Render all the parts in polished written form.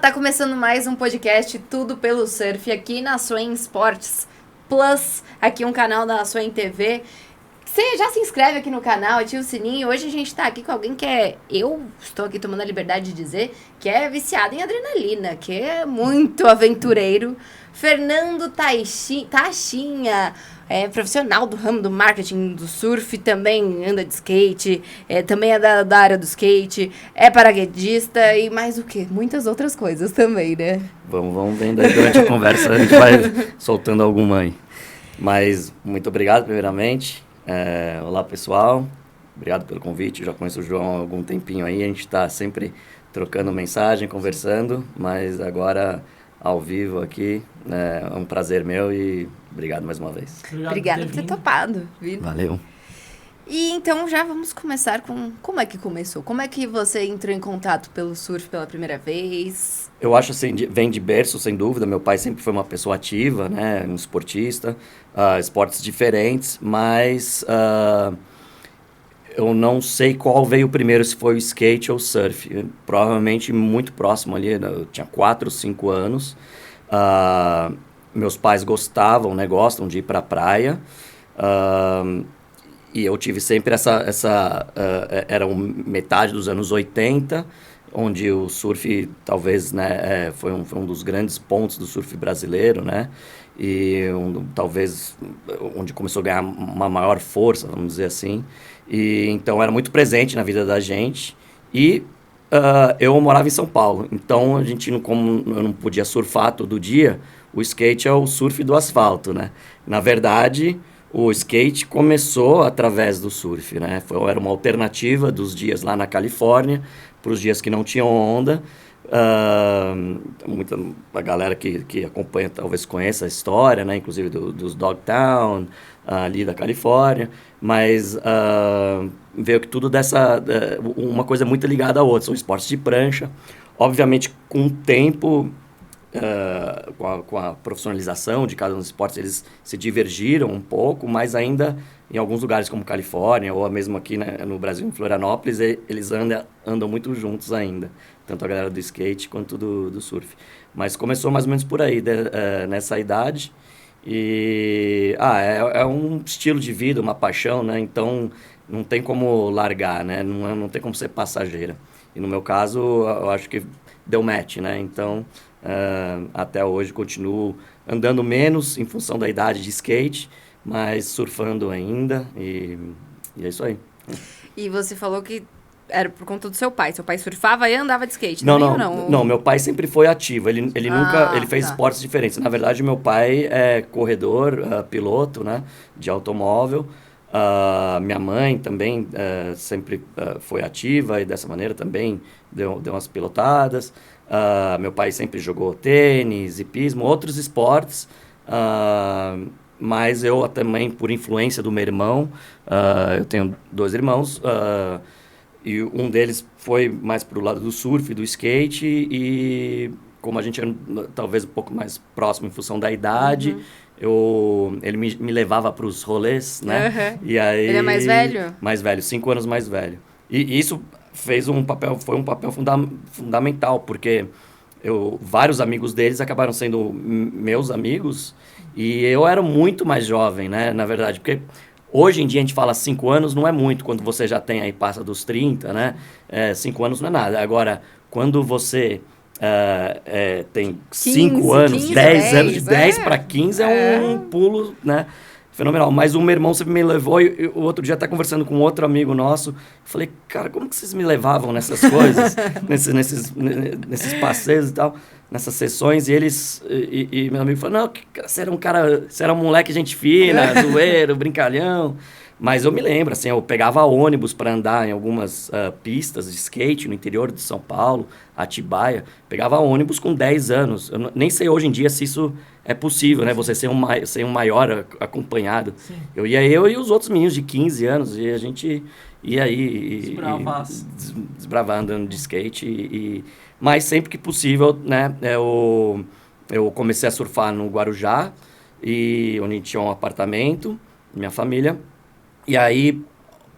tá começando mais um podcast Tudo pelo Surf aqui na Swain Sports Plus, aqui um canal da Swain TV. Você já se inscreve aqui no canal, ativa o sininho. Hoje a gente tá aqui com alguém que eu estou aqui tomando a liberdade de dizer, que é viciado em adrenalina, que é muito aventureiro. Fernando Taxinha, é profissional do ramo do marketing do surf, também anda de skate, também é da área do skate, é paraquedista e mais o quê? Muitas outras coisas também, né? Vamos vendo aí durante a conversa, a gente vai soltando alguma aí. Mas muito obrigado primeiramente. Olá pessoal, obrigado pelo convite, eu já conheço o João há algum tempinho aí, a gente está sempre trocando mensagem, conversando, mas agora ao vivo aqui, é um prazer meu e obrigado mais uma vez. Obrigada por ter topado, viu? Valeu. E então já vamos começar com como é que começou, como é que você entrou em contato pelo surf pela primeira vez? Eu acho assim, vem de berço, sem dúvida. Meu pai sempre foi uma pessoa ativa, né? Um esportista, esportes diferentes, mas eu não sei qual veio primeiro, se foi o skate ou o surf. Provavelmente muito próximo ali, eu tinha 4 ou 5 anos. Meus pais gostavam, né? Gostam de ir para a praia. E eu tive sempre era metade dos anos 80, onde o surf talvez, né, foi um dos grandes pontos do surf brasileiro, né? E talvez onde começou a ganhar uma maior força, vamos dizer assim. E então era muito presente na vida da gente. E eu morava em São Paulo, então a gente, como eu não podia surfar todo dia, o skate é o surf do asfalto, né? Na verdade, o skate começou através do surf, né? Era uma alternativa dos dias lá na Califórnia para os dias que não tinham onda. A galera que acompanha talvez conheça a história, né? Inclusive dos Dogtown, ali da Califórnia. Mas veio que tudo uma coisa muito ligada à outra. São esportes de prancha. Obviamente, com o tempo, com a profissionalização de cada um dos esportes, eles se divergiram um pouco, mas ainda em alguns lugares como Califórnia, ou mesmo aqui, né, no Brasil, em Florianópolis, eles andam muito juntos ainda, tanto a galera do skate quanto do surf. Mas começou mais ou menos por aí, nessa idade, e é um estilo de vida, uma paixão, né? Então não tem como largar, né? Não tem como ser passageira. E no meu caso, eu acho que deu match, né? Então até hoje continuo andando menos em função da idade de skate, mas surfando ainda, e é isso aí. E você falou que era por conta do seu pai. Seu pai surfava e andava de skate, não, meu pai sempre foi ativo, ele nunca fez esportes diferentes. Na verdade, meu pai é corredor, piloto, né, de automóvel. Minha mãe também sempre foi ativa e dessa maneira também deu umas pilotadas. Meu pai sempre jogou tênis, hipismo, outros esportes, mas eu também, por influência do meu irmão, eu tenho 2 irmãos, e um deles foi mais para o lado do surf, do skate, e como a gente era talvez um pouco mais próximo em função da idade, ele me levava para os rolês, né? E aí, ele é mais velho? Mais velho, 5 anos mais velho. E isso foi um papel fundamental, porque vários amigos deles acabaram sendo meus amigos, e eu era muito mais jovem, né? Na verdade, porque hoje em dia a gente fala 5 anos, não é muito, quando você já tem aí, passa dos 30, né? 5 anos não é nada. Agora, quando você tem 5 anos, 10 anos, de 10 para 15 é um pulo, né? Fenomenal. Mas o meu irmão sempre me levou, e o outro dia, até conversando com outro amigo nosso, eu falei, cara, como que vocês me levavam nessas coisas, nesses passeios e tal, nessas sessões? E meu amigo falou, não, você era um moleque gente fina, zoeiro, brincalhão. Mas eu me lembro, assim, eu pegava ônibus para andar em algumas pistas de skate no interior de São Paulo, Atibaia. Pegava ônibus com 10 anos. Eu nem sei hoje em dia se isso é possível, né? Você ser um maior acompanhado. Sim. Eu e os outros meninos de 15 anos, e a gente ia aí desbravar andando de skate. Mas sempre que possível, né? Eu comecei a surfar no Guarujá, onde tinha um apartamento, minha família. E aí,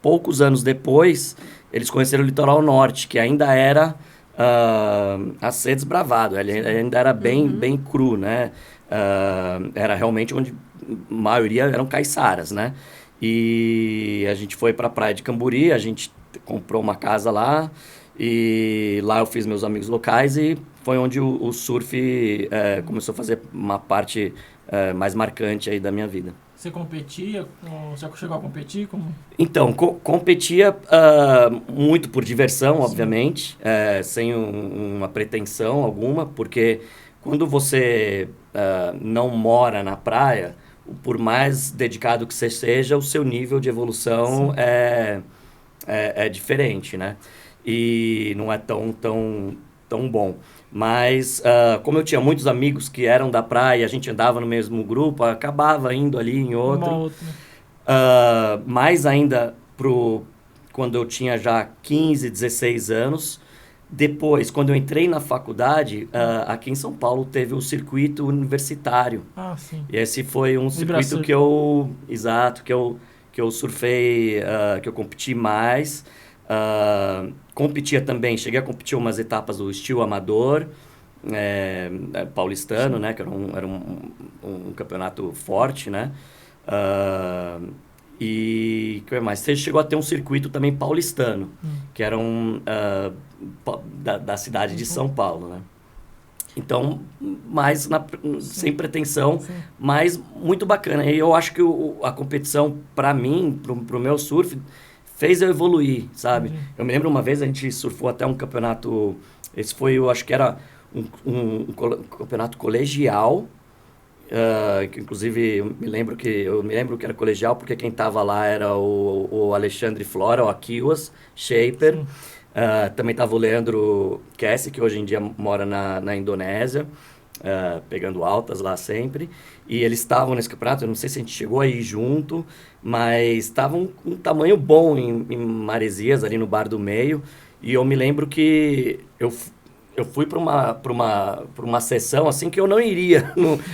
poucos anos depois, eles conheceram o Litoral Norte, que ainda era a ser desbravado. Ele ainda era bem cru, né? Era realmente onde a maioria eram caiçaras, né? E a gente foi para a praia de Camburi, a gente comprou uma casa lá e lá eu fiz meus amigos locais e foi onde o surf começou a fazer uma parte mais marcante aí da minha vida. Você competia? Você chegou a competir? Como? Então, competia muito por diversão, obviamente, sem uma pretensão alguma, porque quando você não mora na praia, por mais dedicado que você seja, o seu nível de evolução é diferente, né? E não é tão bom. Mas, como eu tinha muitos amigos que eram da praia, a gente andava no mesmo grupo, acabava indo ali em outro. Uma outra. Mais ainda quando eu tinha já 15, 16 anos. Depois, quando eu entrei na faculdade, aqui em São Paulo teve o circuito universitário. Ah, sim. E esse foi um circuito que eu surfei, que eu competi mais. Competia também, cheguei a competir umas etapas do estilo amador, paulistano, né, que era um campeonato forte, né, e que mais? Você chegou a ter um circuito também paulistano, que era da cidade de São Paulo, né. Então, mais sem pretensão, mas muito bacana. E eu acho que a competição, para mim, pro meu surf, fez eu evoluir, sabe? Eu me lembro uma vez, a gente surfou até um campeonato, esse foi, eu acho que era um campeonato colegial, que inclusive eu me lembro que era colegial, porque quem estava lá era o Alexandre Flora, o Akiwas Shaper, também estava o Leandro Kessi, que hoje em dia mora na Indonésia, pegando altas lá sempre, e eles estavam nesse campeonato, eu não sei se a gente chegou aí junto, mas estavam um tamanho bom em Maresias, ali no Bar do Meio, e eu me lembro que eu fui para uma sessão assim que eu não iria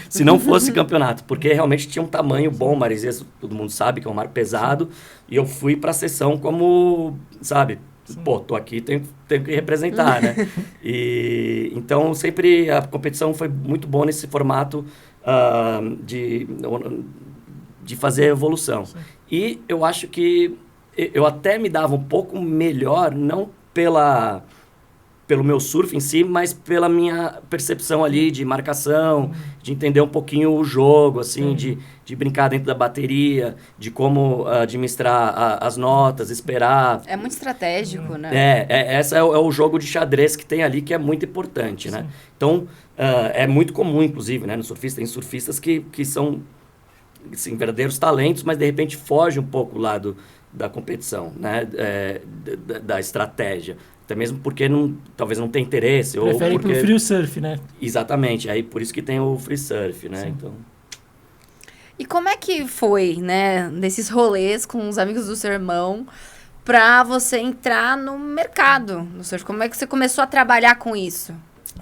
se não fosse campeonato, porque realmente tinha um tamanho bom, Maresias, todo mundo sabe que é um mar pesado, e eu fui para a sessão como, sabe, pô, tô aqui, tenho que representar, né? E então sempre a competição foi muito boa nesse formato de fazer evolução. Sim. E eu acho que eu até me dava um pouco melhor, não pelo meu surf em si, mas pela minha percepção ali de marcação, de entender um pouquinho o jogo, assim, de brincar dentro da bateria, de como administrar as notas, esperar. É muito estratégico, né? Esse é o jogo de xadrez que tem ali, que é muito importante, né? Então, é muito comum, inclusive, né, no surfista, tem surfistas que são assim, verdadeiros talentos, mas de repente foge um pouco lá da competição, né? Da estratégia. Até mesmo porque talvez não tenha interesse. Prefere ou porque... pro free surf, né? Exatamente. Aí por isso que tem o free surf, né? Então... E como é que foi, né? Nesses rolês com os amigos do seu irmão pra você entrar no mercado no surf? Como é que você começou a trabalhar com isso?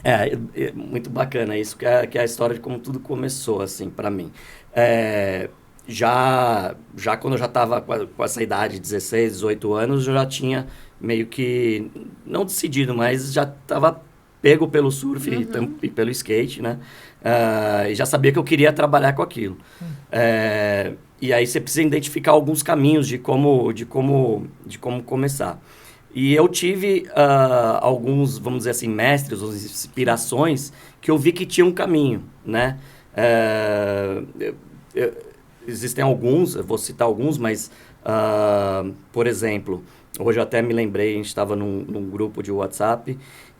É muito bacana isso, que é a história de como tudo começou, assim, pra mim. Já quando eu já estava com essa idade, 16, 18 anos, eu já tinha meio que, não decidido, mas já estava pego pelo surf e pelo skate, né? E já sabia que eu queria trabalhar com aquilo. E aí você precisa identificar alguns caminhos de como começar. E eu tive alguns, vamos dizer assim, mestres, ou inspirações, que eu vi que tinha um caminho, né? Existem alguns, eu vou citar alguns, mas, por exemplo, hoje eu até me lembrei, a gente estava num grupo de WhatsApp,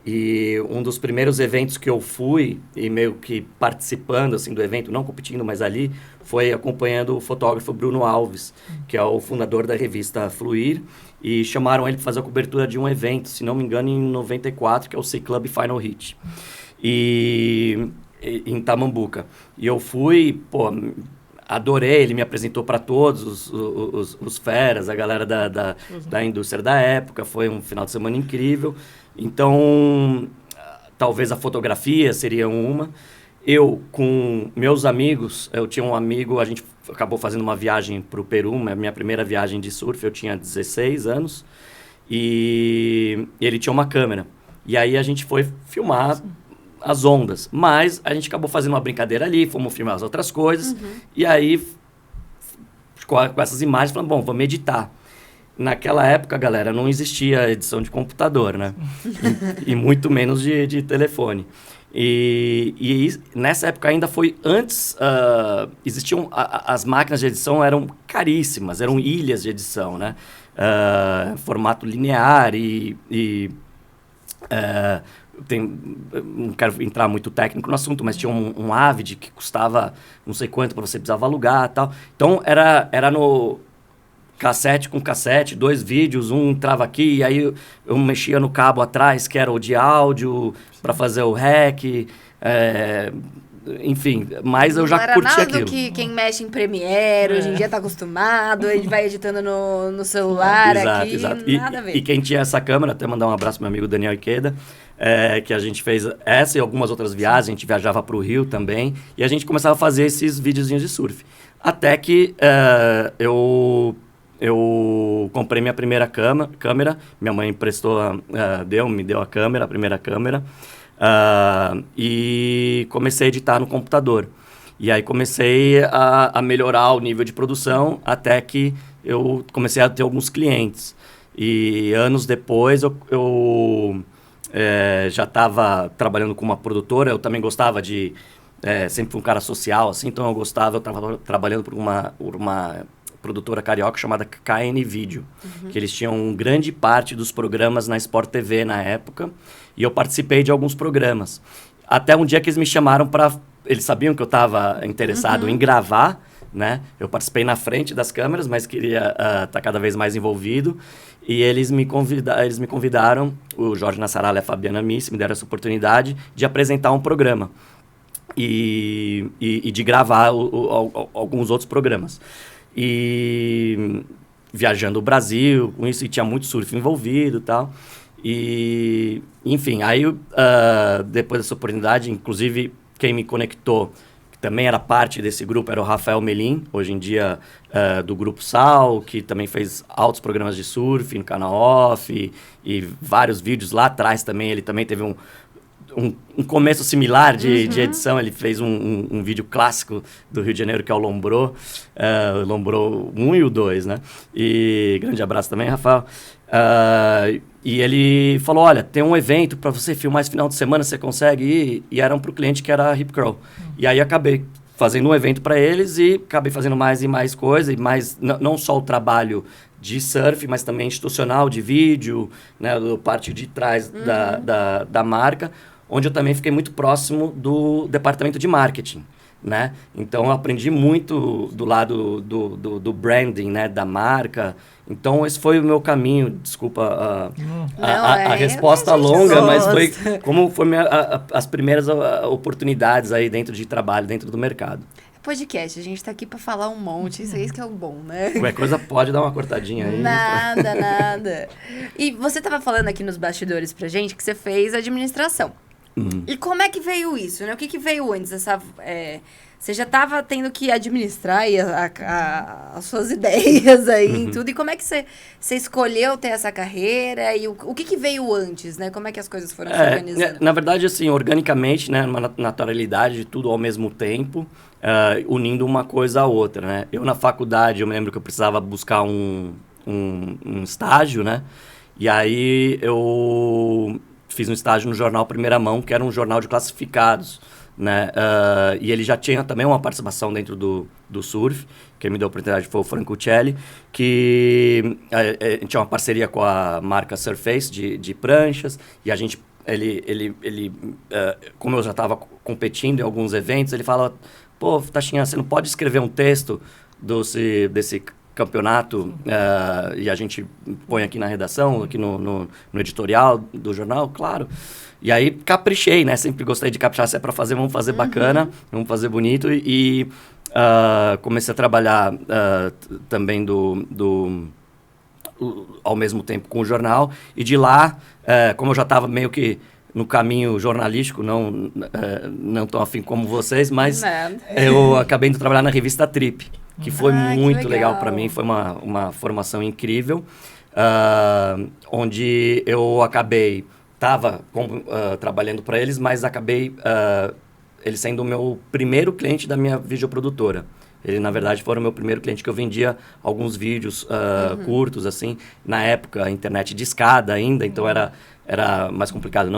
e um dos primeiros eventos que eu fui, e meio que participando assim, do evento, não competindo, mas ali, foi acompanhando o fotógrafo Bruno Alves, que é o fundador da revista Fluir, e chamaram ele para fazer a cobertura de um evento, se não me engano, em 94, que é o Sea Club Final Hit, em Tamambuca. E eu fui, pô... Adorei, ele me apresentou para todos os feras, a galera da indústria da época, foi um final de semana incrível. Então, talvez a fotografia seria uma. Eu, com meus amigos, eu tinha um amigo, a gente acabou fazendo uma viagem para o Peru, minha primeira viagem de surf, eu tinha 16 anos, e ele tinha uma câmera. E aí a gente foi filmar as ondas. Mas a gente acabou fazendo uma brincadeira ali, fomos filmar as outras coisas. E aí, com essas imagens, falamos, bom, vamos editar. Naquela época, galera, não existia edição de computador, né? E muito menos de telefone. E nessa época ainda foi antes, existiam, as máquinas de edição eram caríssimas, eram ilhas de edição, né? Formato linear não quero entrar muito técnico no assunto, mas tinha um Avid que custava não sei quanto para você precisava alugar e tal. Então, era no cassete com cassete, 2 vídeos, um entrava aqui, e aí eu mexia no cabo atrás, que era o de áudio, para fazer o rec, enfim, mas eu já curti aquilo. Não era nada do que quem mexe em Premiere, hoje em dia tá acostumado, ele vai editando no celular aqui, exato. Nada a ver. E quem tinha essa câmera, até mandar um abraço pro meu amigo Daniel Ikeda, que a gente fez essa e algumas outras viagens, a gente viajava pro Rio também, e a gente começava a fazer esses videozinhos de surf. Até que eu comprei minha primeira câmera, minha mãe emprestou, me deu a primeira câmera, e comecei a editar no computador. E aí comecei a melhorar o nível de produção até que eu comecei a ter alguns clientes. E anos depois eu já estava trabalhando com uma produtora, eu também gostava de... sempre fui um cara social, assim, então eu estava trabalhando por uma produtora carioca chamada KN Video, que eles tinham grande parte dos programas na Sport TV na época, e eu participei de alguns programas. Até um dia que eles me chamaram para... Eles sabiam que eu estava interessado em gravar, né? Eu participei na frente das câmeras, mas queria estar cada vez mais envolvido, e eles me convidaram, o Jorge Nassarala e a Fabiana Missi, me deram essa oportunidade de apresentar um programa e de gravar alguns outros programas. E viajando o Brasil, com isso, e tinha muito surf envolvido e tal. E, enfim, aí depois dessa oportunidade, inclusive quem me conectou, que também era parte desse grupo, era o Rafael Melim, hoje em dia do Grupo Sal, que também fez altos programas de surf no canal Off, e vários vídeos lá atrás também. Ele também teve um começo similar de edição. Ele fez um vídeo clássico do Rio de Janeiro, que é o Lombrô, o Lombrô 1 e o 2, né? E grande abraço também, Rafael. E ele falou, olha, tem um evento para você filmar esse final de semana, você consegue ir? E era para o cliente que era a Hip Curl. E aí acabei fazendo um evento para eles e acabei fazendo mais e mais coisa, e mais, não só o trabalho de surf, mas também institucional, de vídeo, né, da parte de trás da marca, onde eu também fiquei muito próximo do departamento de marketing, né? Então, eu aprendi muito do lado do branding, né, da marca. Então, esse foi o meu caminho. Desculpa a resposta longa, mas foi como foi as primeiras oportunidades aí dentro de trabalho, dentro do mercado. Podcast, a gente tá aqui pra falar um monte, isso é isso que é o bom, né? Qualquer coisa pode dar uma cortadinha aí. Nada. E você tava falando aqui nos bastidores pra gente que você fez administração. E como é que veio isso, né? O que veio antes? Você já estava tendo que administrar aí as suas ideias aí e tudo. E como é que você escolheu ter essa carreira? E o que veio antes, né? Como é que as coisas foram se organizando? Na verdade, assim, organicamente, né? Uma naturalidade de tudo ao mesmo tempo, unindo uma coisa à outra, né? Eu, na faculdade, eu me lembro que eu precisava buscar um estágio, né? E aí, eu fiz um estágio no jornal Primeira Mão, que era um jornal de classificados, né? E ele já tinha também uma participação dentro do surf. Quem me deu a oportunidade foi o Franco Celli, que tinha uma parceria com a marca Surface de pranchas, e a gente, como eu já estava competindo em alguns eventos, ele fala, pô, Tachinha, você não pode escrever um texto desse campeonato, e a gente põe aqui na redação, aqui no editorial do jornal, claro. E aí caprichei, né? Sempre gostei de caprichar, se é para fazer, vamos fazer bacana, vamos fazer bonito. E comecei a trabalhar também ao mesmo tempo com o jornal. E de lá, como eu já estava meio que no caminho jornalístico, não tão afim como vocês, mas eu acabei indo trabalhar na revista Trip, que foi muito legal para mim, foi uma formação incrível, onde eu acabei estava trabalhando para eles, mas acabei ele sendo o meu primeiro cliente da minha videoprodutora. Ele, na verdade, foi o meu primeiro cliente que eu vendia alguns vídeos curtos, assim. Na época, a internet discada ainda, então era mais complicado.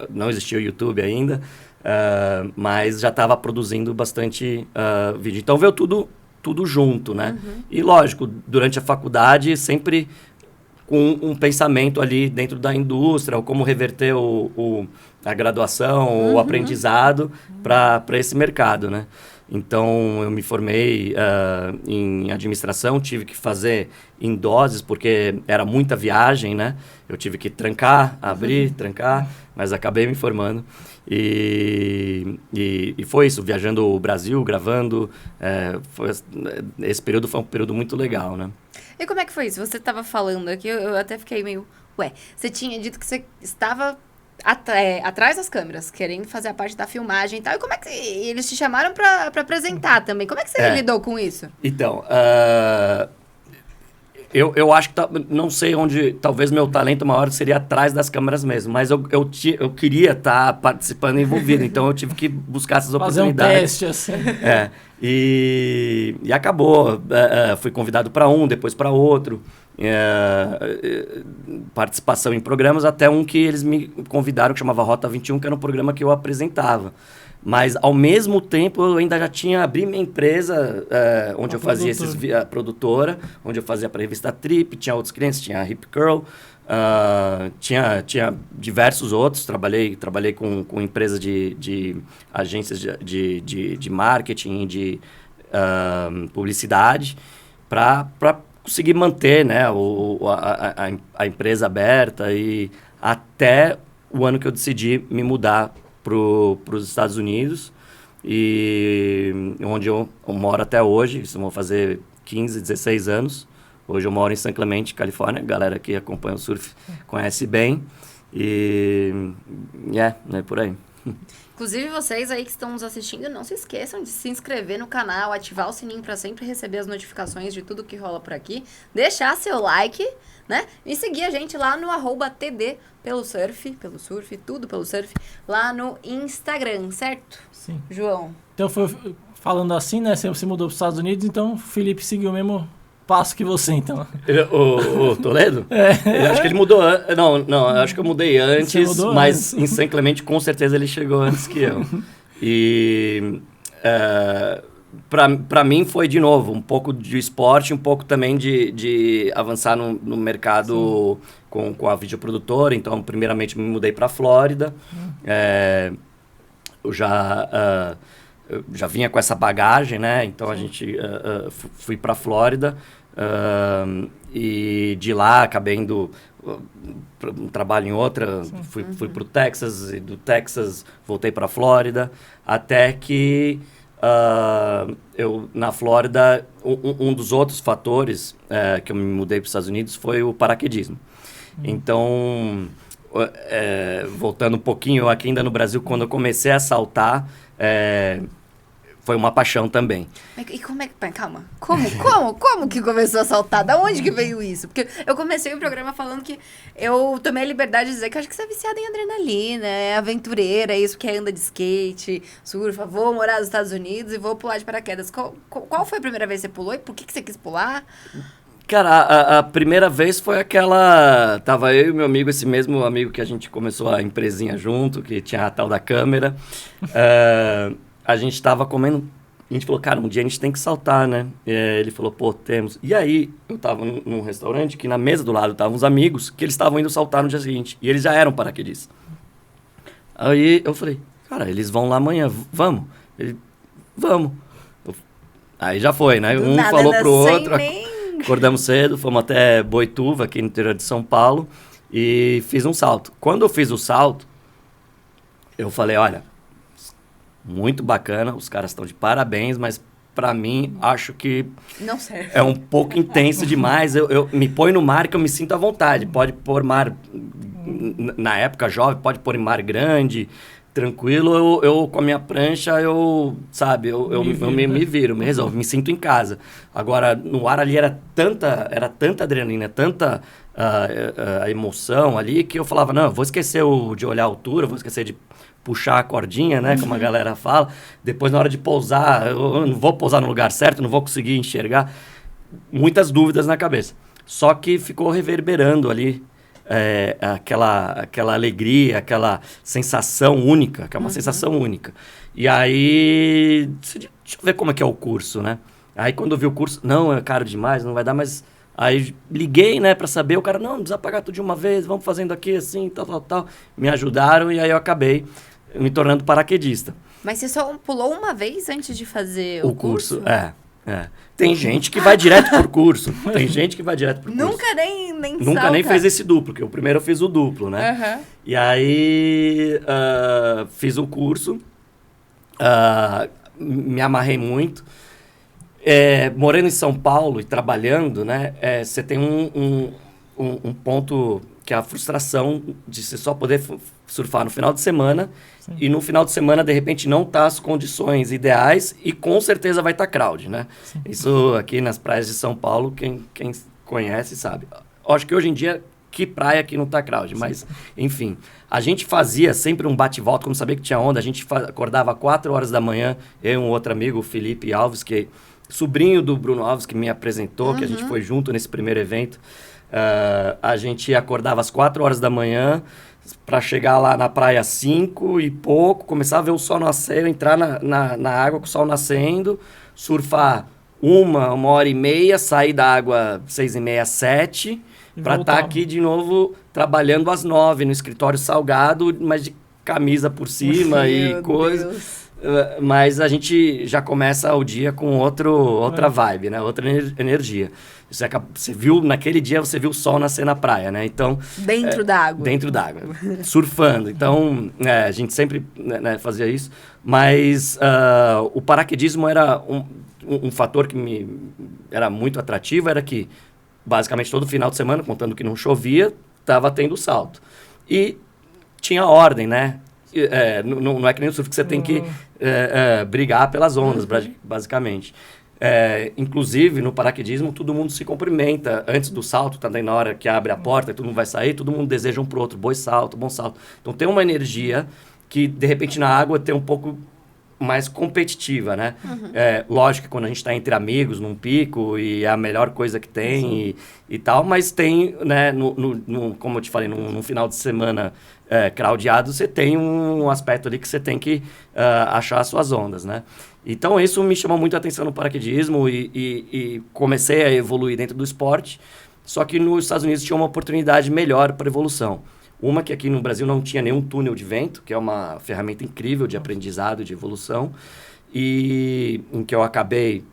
Não existia o YouTube ainda, mas já estava produzindo bastante vídeo. Então, veio tudo junto, né? E, lógico, durante a faculdade, sempre com um pensamento ali dentro da indústria, ou como reverter a graduação, o aprendizado para esse mercado, né? Então, eu me formei em administração, tive que fazer em doses, porque era muita viagem, né? Eu tive que trancar, abrir, trancar, mas acabei me formando. E foi isso, viajando o Brasil, gravando. Esse período foi um período muito legal, né? E como é que foi isso? Você estava falando aqui, eu até fiquei meio... Ué, você tinha dito que você estava... atrás das câmeras, querendo fazer a parte da filmagem e tal. E como é que eles te chamaram pra apresentar também? Como é que você lidou com isso? Então, eu acho que não sei onde, talvez meu talento maior seria atrás das câmeras mesmo, mas eu queria estar participando e envolvido, então eu tive que buscar essas oportunidades. Fazer um teste, assim. E acabou. Fui convidado para um, depois para outro. Participação em programas, até um que eles me convidaram, que chamava Rota 21, que era um programa que eu apresentava. Mas, ao mesmo tempo, eu ainda já tinha abri minha empresa, onde eu fazia a produtora, onde eu fazia para a revista Trip, tinha outros clientes, tinha a Hip Curl, tinha diversos outros. Trabalhei com empresas de agências de marketing, de publicidade, para conseguir manter, né, a empresa aberta, e até o ano que eu decidi me mudar para os Estados Unidos, e onde eu moro até hoje. Isso vão fazer 15, 16 anos. Hoje eu moro em San Clemente, Califórnia. A galera que acompanha o surf conhece bem. E é por aí. Inclusive, vocês aí que estão nos assistindo, não se esqueçam de se inscrever no canal, ativar o sininho para sempre receber as notificações de tudo que rola por aqui, deixar seu like, né? E seguir a gente lá no @TD pelo surf, tudo pelo surf, lá no Instagram, certo? Sim. João? Então, falando assim, né? Você mudou para os Estados Unidos, então o Felipe seguiu o mesmo passo que você, então. O Toledo? Eu acho que ele mudou. Não, eu acho que eu mudei antes, mas em San Clemente com certeza ele chegou antes que eu. E para mim foi, de novo, um pouco de esporte, um pouco também de avançar no mercado com a videoprodutora. Então, primeiramente, me mudei para a Flórida. Eu já vinha com essa bagagem, né? Então, a gente fui para a Flórida, e de lá acabei indo um trabalho em outra. Fui para o Texas, e do Texas voltei para a Flórida, até que eu, na Flórida, um dos outros fatores que eu me mudei para os Estados Unidos foi o paraquedismo. Então, voltando um pouquinho, aqui ainda no Brasil, quando eu comecei a saltar, foi uma paixão também. E como é que... Calma. Como que começou a saltar? Da onde que veio isso? Porque eu comecei o programa falando que eu tomei a liberdade de dizer que eu acho que você é viciada em adrenalina, é aventureira, é isso que anda de skate, surfa, vou morar nos Estados Unidos e vou pular de paraquedas. Qual foi a primeira vez que você pulou e por que você quis pular? Cara, a primeira vez foi aquela... Tava eu e meu amigo, esse mesmo amigo que a gente começou a empresinha junto, que tinha a tal da câmera. A gente tava comendo... A gente falou, cara, um dia a gente tem que saltar, né? Ele falou, pô, temos. E aí, eu tava num restaurante que na mesa do lado estavam uns amigos que eles estavam indo saltar no dia seguinte. E eles já eram paraquedistas. Aí eu falei, cara, eles vão lá amanhã, vamos? Ele, vamos. Aí já foi, né? Um falou pro outro... Acordamos cedo, fomos até Boituva, aqui no interior de São Paulo, e fiz um salto. Quando eu fiz o salto, eu falei, olha, muito bacana, os caras estão de parabéns, mas pra mim, acho que não serve. É um pouco intenso demais. Eu me põe no mar que eu me sinto à vontade. Pode pôr mar, na época jovem, pode pôr em mar grande, tranquilo, eu com a minha prancha, sabe, eu me viro, me resolvo, me sinto em casa. Agora, no ar ali era tanta adrenalina, tanta a emoção ali, que eu falava, não, eu vou esquecer de olhar a altura, vou esquecer de puxar a cordinha, né, como a galera fala. Depois, na hora de pousar, eu não vou pousar no lugar certo, não vou conseguir enxergar. Muitas dúvidas na cabeça. Só que ficou reverberando ali aquela alegria, aquela sensação única, que é uma sensação única. E aí, deixa eu ver como é que é o curso, né? Aí quando eu vi o curso, não, é caro demais, não vai dar, mas... Aí liguei, né, pra saber, o cara, não precisa pagar tudo de uma vez, vamos fazendo aqui assim, tal. Me ajudaram e aí eu acabei me tornando paraquedista. Mas você só pulou uma vez antes de fazer o curso? É. Tem gente que vai direto por curso. Nunca Nunca salta. nem fez esse duplo, porque o primeiro eu fiz o duplo, né? Uhum. E aí fiz o curso, me amarrei muito. Morando em São Paulo e trabalhando, né? Você tem um ponto que é a frustração de você só poder surfar no final de semana. Sim. E no final de semana, de repente, não tá as condições ideais e com certeza vai estar crowd, né? Sim. Isso aqui nas praias de São Paulo, quem conhece sabe. Acho que hoje em dia, que praia que não tá crowd, mas enfim. A gente fazia sempre um bate-volta, como sabia que tinha onda, a gente acordava 4 horas da manhã, eu e um outro amigo, o Felipe Alves, que é sobrinho do Bruno Alves, que me apresentou, que a gente foi junto nesse primeiro evento. A gente acordava às 4 horas da manhã para chegar lá na praia às 5 e pouco, começar a ver o sol nascer, entrar na água com o sol nascendo, surfar uma hora e meia, sair da água 6h30, 7, para estar aqui de novo trabalhando às 9 no escritório salgado, mas de camisa por cima e coisa. Deus. Mas a gente já começa o dia com outra vibe, né? Outra energia. Você viu, naquele dia você viu o sol nascer na praia, né? Então... Dentro d'água. Dentro d'água. Surfando. Então, a gente sempre fazia isso. Mas o paraquedismo era um fator que me era muito atrativo, era que basicamente todo final de semana, contando que não chovia, estava tendo salto. E tinha ordem, né? Não é que nem o surf que você tem que brigar pelas ondas, basicamente. Inclusive, no paraquedismo, todo mundo se cumprimenta antes do salto, também na hora que abre a porta e todo mundo vai sair, todo mundo deseja um pro outro, bom salto. Então, tem uma energia que, de repente, na água tem um pouco mais competitiva, né? Lógico que quando a gente está entre amigos, num pico, e é a melhor coisa que tem e tal, mas tem, né, como eu te falei, num final de semana crowdado, você tem um aspecto ali que você tem que achar as suas ondas, né? Então, isso me chamou muito a atenção no paraquedismo e comecei a evoluir dentro do esporte, só que nos Estados Unidos tinha uma oportunidade melhor para evolução. Uma que aqui no Brasil não tinha nenhum túnel de vento, que é uma ferramenta incrível de aprendizado, de evolução, e em que eu acabei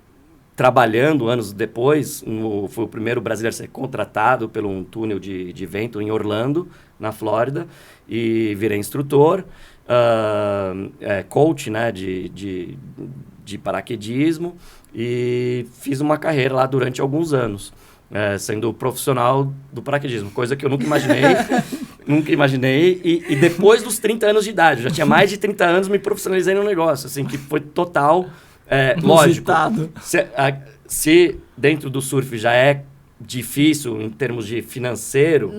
trabalhando anos depois. Fui o primeiro brasileiro a ser contratado pelo um túnel de vento em Orlando, na Flórida, e virei instrutor, coach, né, de paraquedismo, e fiz uma carreira lá durante alguns anos. Sendo profissional do paraquedismo, coisa que eu nunca imaginei, e depois dos 30 anos de idade, eu já tinha mais de 30 anos, me profissionalizei no negócio, assim, que foi total, lógico, se dentro do surf já é difícil em termos de financeiro,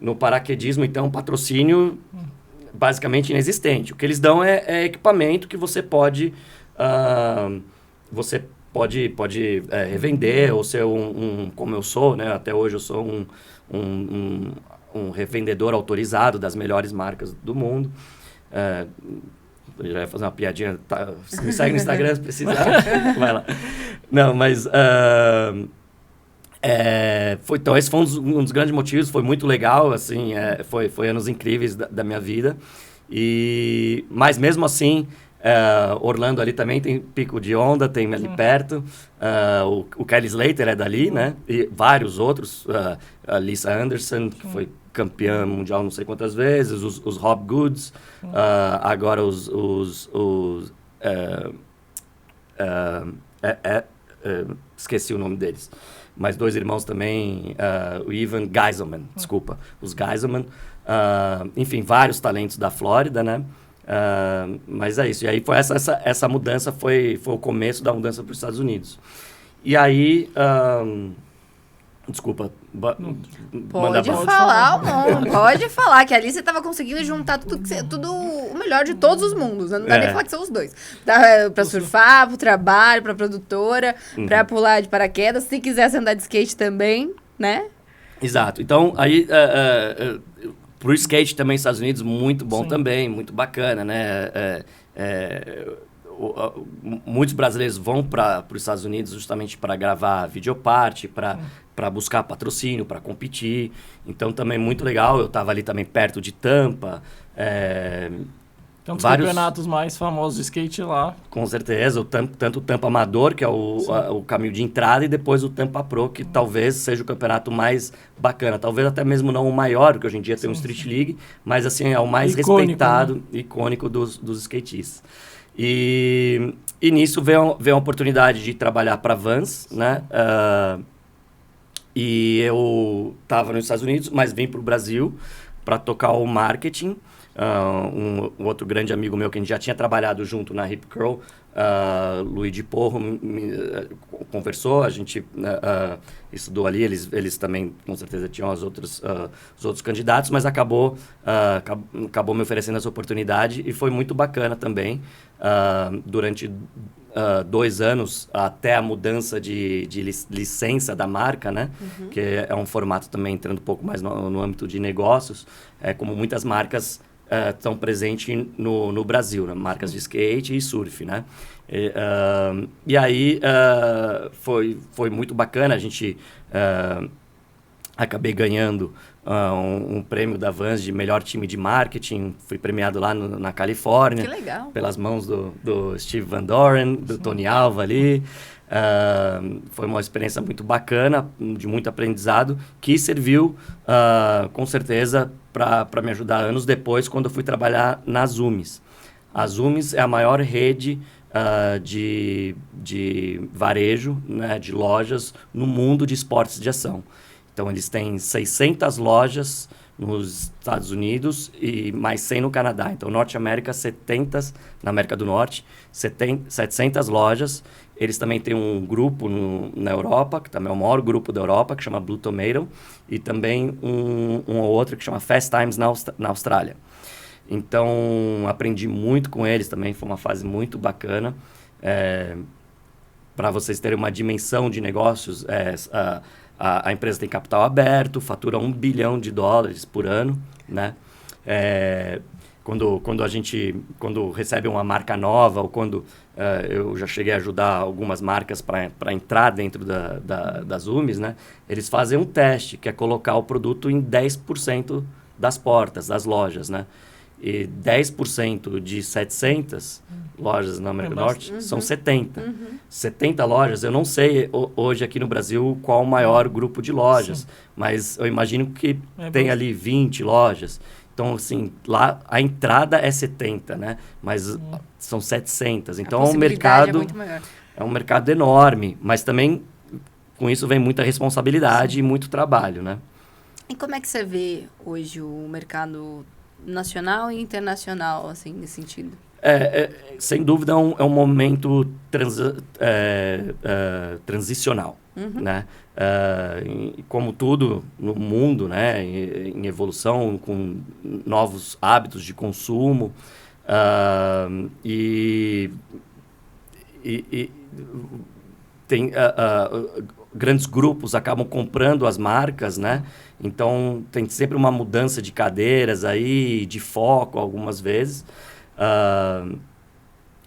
no paraquedismo, então, patrocínio basicamente inexistente. O que eles dão é equipamento que você pode revender, ou ser como eu sou, né? Até hoje eu sou um revendedor autorizado das melhores marcas do mundo. Eu já ia fazer uma piadinha, se me segue no Instagram, se precisar, vai lá. Não, mas... então, esse foi um dos grandes motivos, foi muito legal, assim, foi anos incríveis da minha vida. Mas mesmo assim... Orlando ali também tem pico de onda, tem ali perto. O Kelly Slater é dali, né? E vários outros. A Lisa Anderson, que foi campeã mundial não sei quantas vezes. Os Rob Goods. Agora esqueci o nome deles. Mas 2 irmãos também. O Ivan Geiselman, desculpa. Os Geiselman. Enfim, vários talentos da Flórida, né? Mas é isso. E aí foi essa mudança, foi o começo da mudança para os Estados Unidos. E aí... desculpa, Pode falar, não. Pode falar, que ali você tava conseguindo juntar tudo o melhor de todos os mundos, né? Não dá nem pra falar que são os dois. Dá pra surfar, pro trabalho, pra produtora, pra pular de paraquedas, se quisesse andar de skate também, né? Exato. Então, aí, pro skate também, Estados Unidos, muito bom também, muito bacana, né? Muitos brasileiros vão para os Estados Unidos justamente para gravar videoparte, para buscar patrocínio, para competir. Então, também muito legal. Eu estava ali também perto de Tampa. Tem um dos campeonatos mais famosos de skate lá. Com certeza. Tanto o Tampa Amador, que é o caminho de entrada, e depois o Tampa Pro, que talvez seja o campeonato mais bacana. Talvez até mesmo não o maior, porque hoje em dia tem um Street League, mas assim, é o mais respeitado, icônico dos skatistas. E nisso veio a oportunidade de trabalhar para Vans, né? E eu estava nos Estados Unidos, mas vim para o Brasil para tocar o marketing. Um outro grande amigo meu que a gente já tinha trabalhado junto na Hip Curl, Luigi Porro, conversou, a gente estudou ali, eles também com certeza tinham os outros candidatos, mas acabou me oferecendo essa oportunidade e foi muito bacana também. Durante 2 anos, até a mudança de licença da marca, né? Que é um formato também entrando um pouco mais no âmbito de negócios, como muitas marcas estão presentes no Brasil, né? Marcas de skate e surf, né? E aí foi muito bacana, a gente acabei ganhando um prêmio da Vans de melhor time de marketing, fui premiado lá na Califórnia. Que legal. Pelas mãos do Steve Van Doren, do Tony Alva ali. Foi uma experiência muito bacana, de muito aprendizado, que serviu com certeza para me ajudar anos depois, quando eu fui trabalhar na Zumiez. A Zumiez é a maior rede de varejo, né, de lojas no mundo de esportes de ação. Então, eles têm 600 lojas nos Estados Unidos e mais 100 no Canadá. Então, Norte América, 70 na América do Norte, 700 lojas. Eles também têm um grupo na Europa, que também é o maior grupo da Europa, que chama Blue Tomato, e também um ou outro que chama Fast Times na Austrália. Então, aprendi muito com eles também, foi uma fase muito bacana. Para vocês terem uma dimensão de negócios, a empresa tem capital aberto, fatura $1 bilhão por ano, né? Quando recebe uma marca nova, ou quando eu já cheguei a ajudar algumas marcas para entrar dentro da Zumiez, né? Eles fazem um teste, que é colocar o produto em 10% das portas, das lojas, né? E 10% de 700 lojas na América do Norte são 70. 70 lojas, eu não sei hoje aqui no Brasil qual o maior grupo de lojas, mas eu imagino que tem ali 20 lojas. Então, assim, lá a entrada é 70, né? Mas são 700. Então, é um mercado enorme, mas também com isso vem muita responsabilidade e muito trabalho, né? E como é que você vê hoje o mercado nacional e internacional, assim, nesse sentido? Sem dúvida é um momento transicional, né? Como tudo no mundo, né? Em evolução, com novos hábitos de consumo, e tem grandes grupos acabam comprando as marcas, né? Então, tem sempre uma mudança de cadeiras aí, de foco algumas vezes.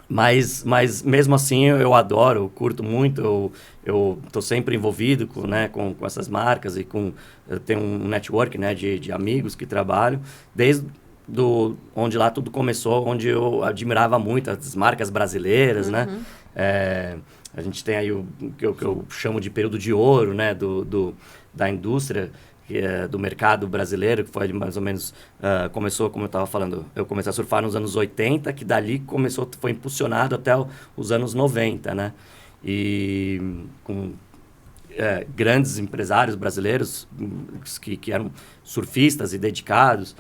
Mas mesmo assim, eu adoro, eu curto muito, eu estou sempre envolvido com essas marcas e eu tenho um network, né, de amigos que trabalham, desde onde lá tudo começou, onde eu admirava muito as marcas brasileiras, né? A gente tem aí o que eu chamo de período de ouro, né, da indústria, do mercado brasileiro, que foi mais ou menos, começou, como eu estava falando, eu comecei a surfar nos anos 80, que dali foi impulsionado até os anos 90, né? E grandes empresários brasileiros que eram surfistas e dedicados,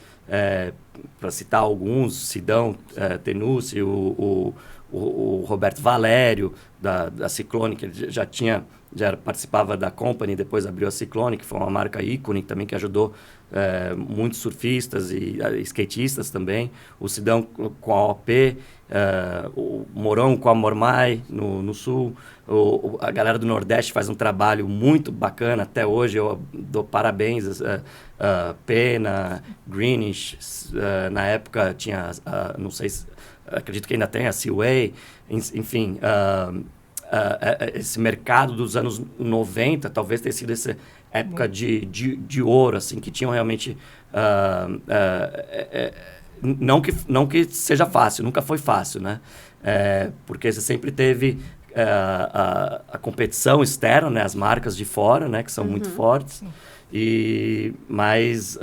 para citar alguns, Sidão Tenucci, o Roberto Valério, da Ciclone, que ele já participava da Company, depois abriu a Ciclone, que foi uma marca ícone também, que ajudou muitos surfistas e skatistas também. O Sidão com a OP, o Morão com a Mormai no Sul. A galera do Nordeste faz um trabalho muito bacana até hoje. Eu dou parabéns. Pena, Greenish, na época tinha, não sei, acredito que ainda tem a Seaway, enfim, esse mercado dos anos 90 talvez tenha sido essa época de ouro, assim, que tinham realmente não que seja fácil, nunca foi fácil, né? Porque você sempre teve a competição externa, né? As marcas de fora, né? Que são muito fortes. Mas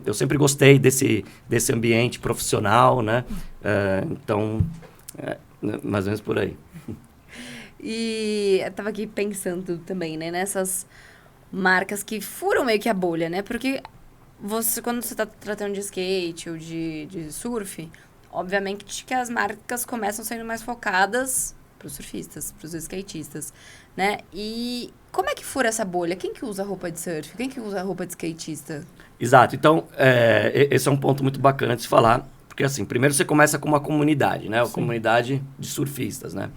eu sempre gostei desse ambiente profissional, né? Então, mais ou menos por aí. E eu tava aqui pensando também, né? Nessas marcas que furam meio que a bolha, né? Porque quando você tá tratando de skate ou de surf, obviamente que as marcas começam sendo mais focadas pros surfistas, pros skatistas, né? E como é que fura essa bolha? Quem que usa roupa de surf? Quem que usa roupa de skatista? Exato. Então, esse é um ponto muito bacana de se falar, porque assim, primeiro você começa com uma comunidade, né? Uma comunidade de surfistas, né?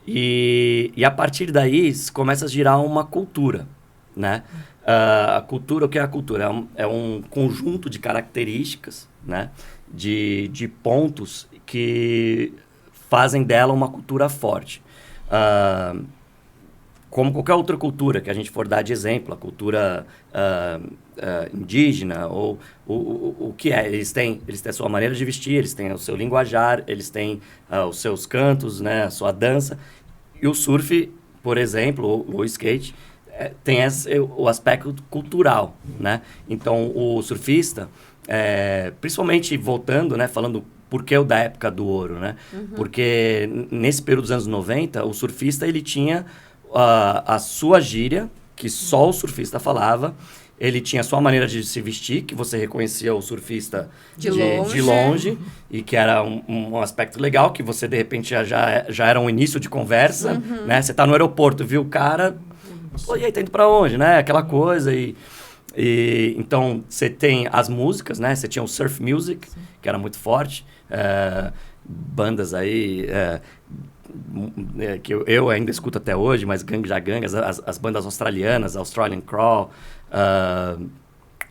E a partir daí começa a girar uma cultura, né? A cultura, o que é a cultura? É um conjunto de características, né? De pontos que fazem dela uma cultura forte. Como qualquer outra cultura que a gente for dar de exemplo, a cultura indígena, ou o que é? Eles têm a sua maneira de vestir, eles têm o seu linguajar, eles têm os seus cantos, né, a sua dança. E o surf, por exemplo, o skate, tem o aspecto cultural, né? Então, o surfista, principalmente voltando, né, falando por que o da época do ouro, né? Porque nesse período dos anos 90, o surfista ele tinha a sua gíria, que só o surfista falava. Ele tinha a sua maneira de se vestir, que você reconhecia o surfista de longe e que era um aspecto legal, que você, de repente, já era um início de conversa, né? Você tá no aeroporto, viu o cara, pô, e aí, tá indo pra onde, né? Aquela coisa então, você tem as músicas, né? Você tinha o surf music, que era muito forte, bandas aí... que eu ainda escuto até hoje, mas Gangas, as bandas australianas, Australian Crawl,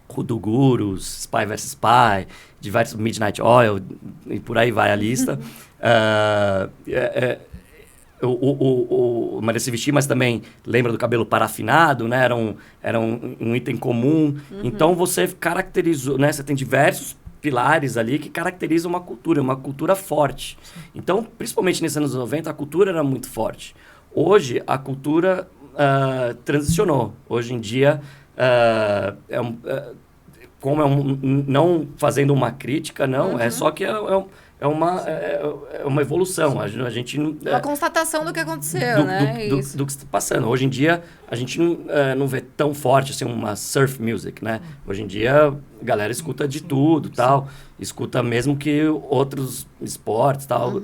Hoodoo Gurus, Spy vs Spy, diversos Midnight Oil, e por aí vai a lista. O maneira de se vestir, mas também lembra do cabelo parafinado, né? Era um item comum. Então você caracterizou, né? Você tem diversos pilares ali que caracterizam uma cultura forte. Então, principalmente nesses anos 90, a cultura era muito forte. Hoje, a cultura transicionou. Hoje em dia, não fazendo uma crítica, não, é só que é uma evolução. A gente uma constatação do que aconteceu, né? Do que está passando. Hoje em dia, a gente não vê tão forte assim uma surf music, né? Hoje em dia, a galera escuta de tudo, tal. Escuta mesmo que outros esportes, tal.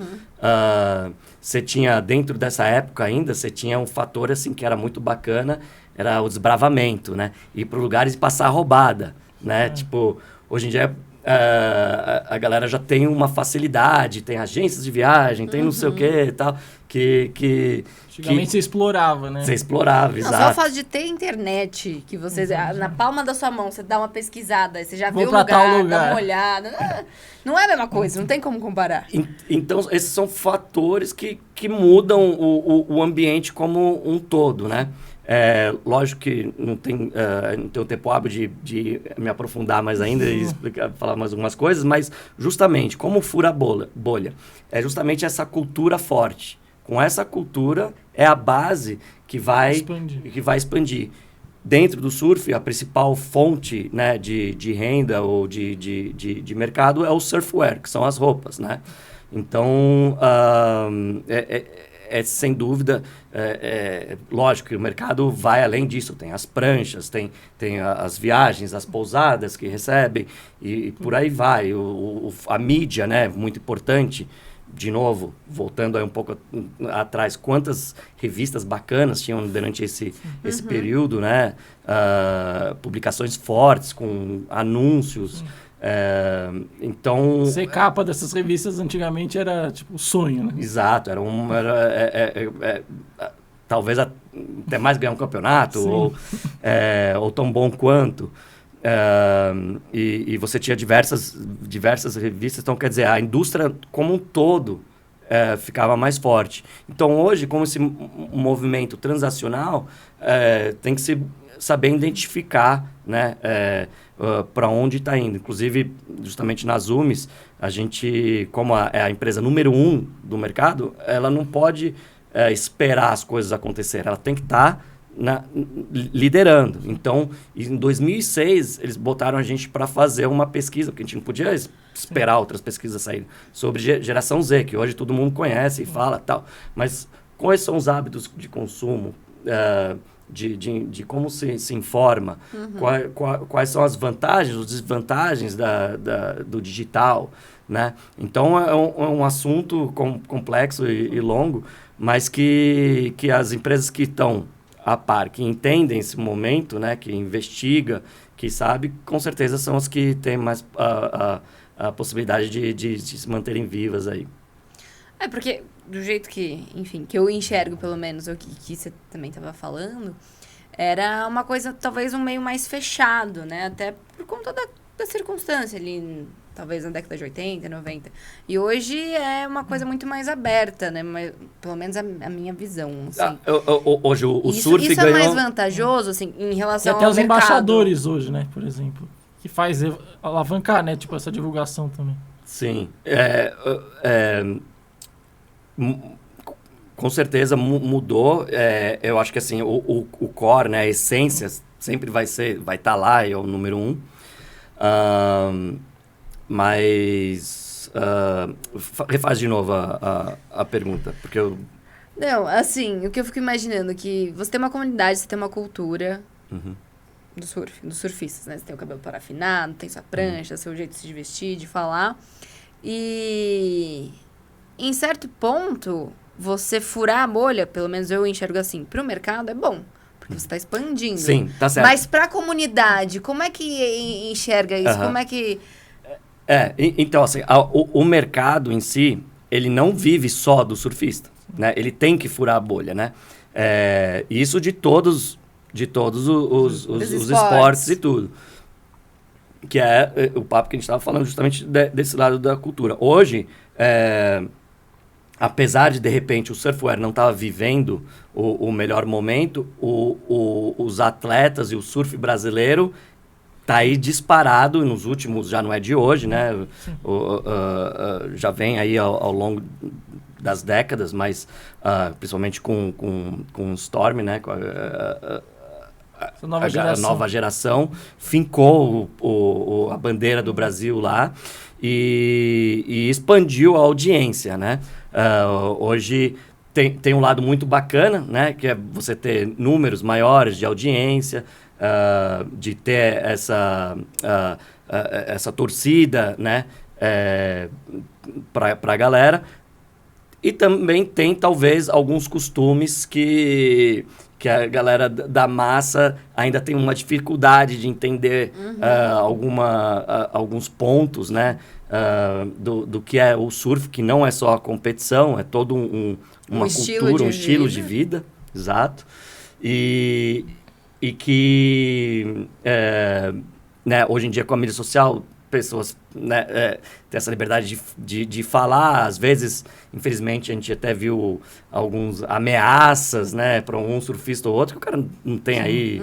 Você tinha, dentro dessa época ainda, você tinha um fator assim que era muito bacana, era o desbravamento, né? Ir para lugares e passar roubada, né? Tipo, hoje em dia... a galera já tem uma facilidade, tem agências de viagem, tem não sei o que e tal, Antigamente você explorava, né? Você explorava, exato. Só o fato de ter internet, que você, na palma da sua mão, você dá uma pesquisada, você já vê o pra tal lugar, lugar, dá uma olhada. Não é a mesma coisa, não tem como comparar. Então, esses são fatores que mudam o ambiente como um todo, né? Lógico que não tenho tempo hábil de me aprofundar mais ainda e falar mais algumas coisas, mas justamente como fura a bolha, é justamente essa cultura forte. Com essa cultura é a base que vai expandir. Dentro do surf, a principal fonte, né, de renda ou de mercado é o surfwear, que são as roupas, né? Então, sem dúvida, lógico que o mercado vai além disso. Tem as pranchas, tem as viagens, as pousadas que recebem e por aí vai. A mídia, né, muito importante. De novo, voltando aí um pouco atrás, quantas revistas bacanas tinham durante esse período, né? Publicações fortes, com anúncios. Então... Ser capa dessas revistas antigamente era tipo um sonho, né? Exato, talvez até mais ganhar um campeonato, ou tão bom quanto. E você tinha diversas revistas, então quer dizer, a indústria como um todo ficava mais forte. Então hoje, como esse movimento transacional, tem que se saber identificar, né, para onde está indo. Inclusive, justamente nas UMES, a gente, como é a empresa número 1 do mercado, ela não pode esperar as coisas acontecerem, ela tem que estar liderando. Então, em 2006, eles botaram a gente para fazer uma pesquisa, porque a gente não podia esperar outras pesquisas saírem, sobre geração Z, que hoje todo mundo conhece e fala tal. Mas quais são os hábitos de consumo, de como se informa, quais são as vantagens, os desvantagens do digital, né? Então, é um assunto complexo e longo, mas que as empresas que estão a par, que entendem esse momento, né, que investiga, que sabe, com certeza são as que têm mais a possibilidade de se manterem vivas aí. Porque do jeito que, enfim, que eu enxergo pelo menos, o que você também estava falando, era uma coisa, talvez um meio mais fechado, né, até por conta da circunstância ali, talvez na década de 80, 90. E hoje é uma coisa muito mais aberta, né? Mas, pelo menos a minha visão, assim. Hoje o surf isso ganhou... é mais vantajoso, assim, em relação ao mercado. Tem até os mercado. embaixadores hoje, né? Por exemplo. Que faz alavancar, né? Tipo, essa divulgação também. Sim. Com certeza mudou. Eu acho que, assim, o core, né? A essência sempre vai estar lá, é o número 1. Mas refaz de novo a pergunta, porque eu... Não, assim, o que eu fico imaginando que você tem uma comunidade, você tem uma cultura do surf, dos surfistas, né? Você tem o cabelo parafinado, tem sua prancha, seu jeito de se vestir, de falar. E em certo ponto, você furar a bolha, pelo menos eu enxergo assim, pro mercado é bom. Porque você está expandindo. Sim, tá certo. Mas para a comunidade, como é que enxerga isso? Como é que... Então, assim, o mercado em si, ele não vive só do surfista, né? Ele tem que furar a bolha, né? Isso de todos os esportes e tudo. Que é o papo que a gente estava falando justamente desse lado da cultura. Hoje, apesar de repente, o surfwear não estar vivendo o melhor momento, os atletas e o surf brasileiro tá aí disparado nos últimos, já não é de hoje, né? Já vem aí ao longo das décadas, mas principalmente com o Storm, né? Com a nova geração, fincou a bandeira do Brasil lá e expandiu a audiência, né? Hoje tem um lado muito bacana, né? Que é você ter números maiores de audiência, de ter essa torcida, né, para a galera. E também tem, talvez, alguns costumes que a galera da massa ainda tem uma dificuldade de entender alguns pontos, né, do que é o surf, que não é só a competição, é todo uma cultura, um estilo de vida. Exato. E que, né, hoje em dia, com a mídia social, pessoas, né, têm essa liberdade de falar. Às vezes, infelizmente, a gente até viu algumas ameaças, né, para um surfista ou outro, que o cara não tem aí...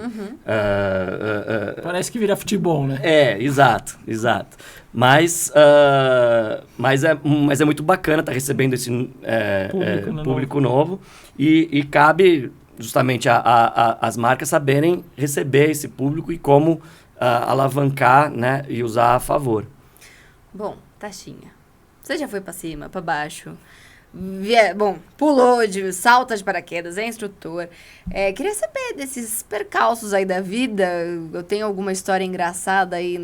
Parece que vira futebol, né? Exato. Mas é muito bacana estar recebendo esse público novo. E cabe... justamente as marcas saberem receber esse público e como alavancar, né, e usar a favor. Bom, Tashinha, você já foi para cima, para baixo, Bom, pulou, salta de paraquedas, é instrutor. Queria saber desses percalços aí da vida. Eu tenho alguma história engraçada aí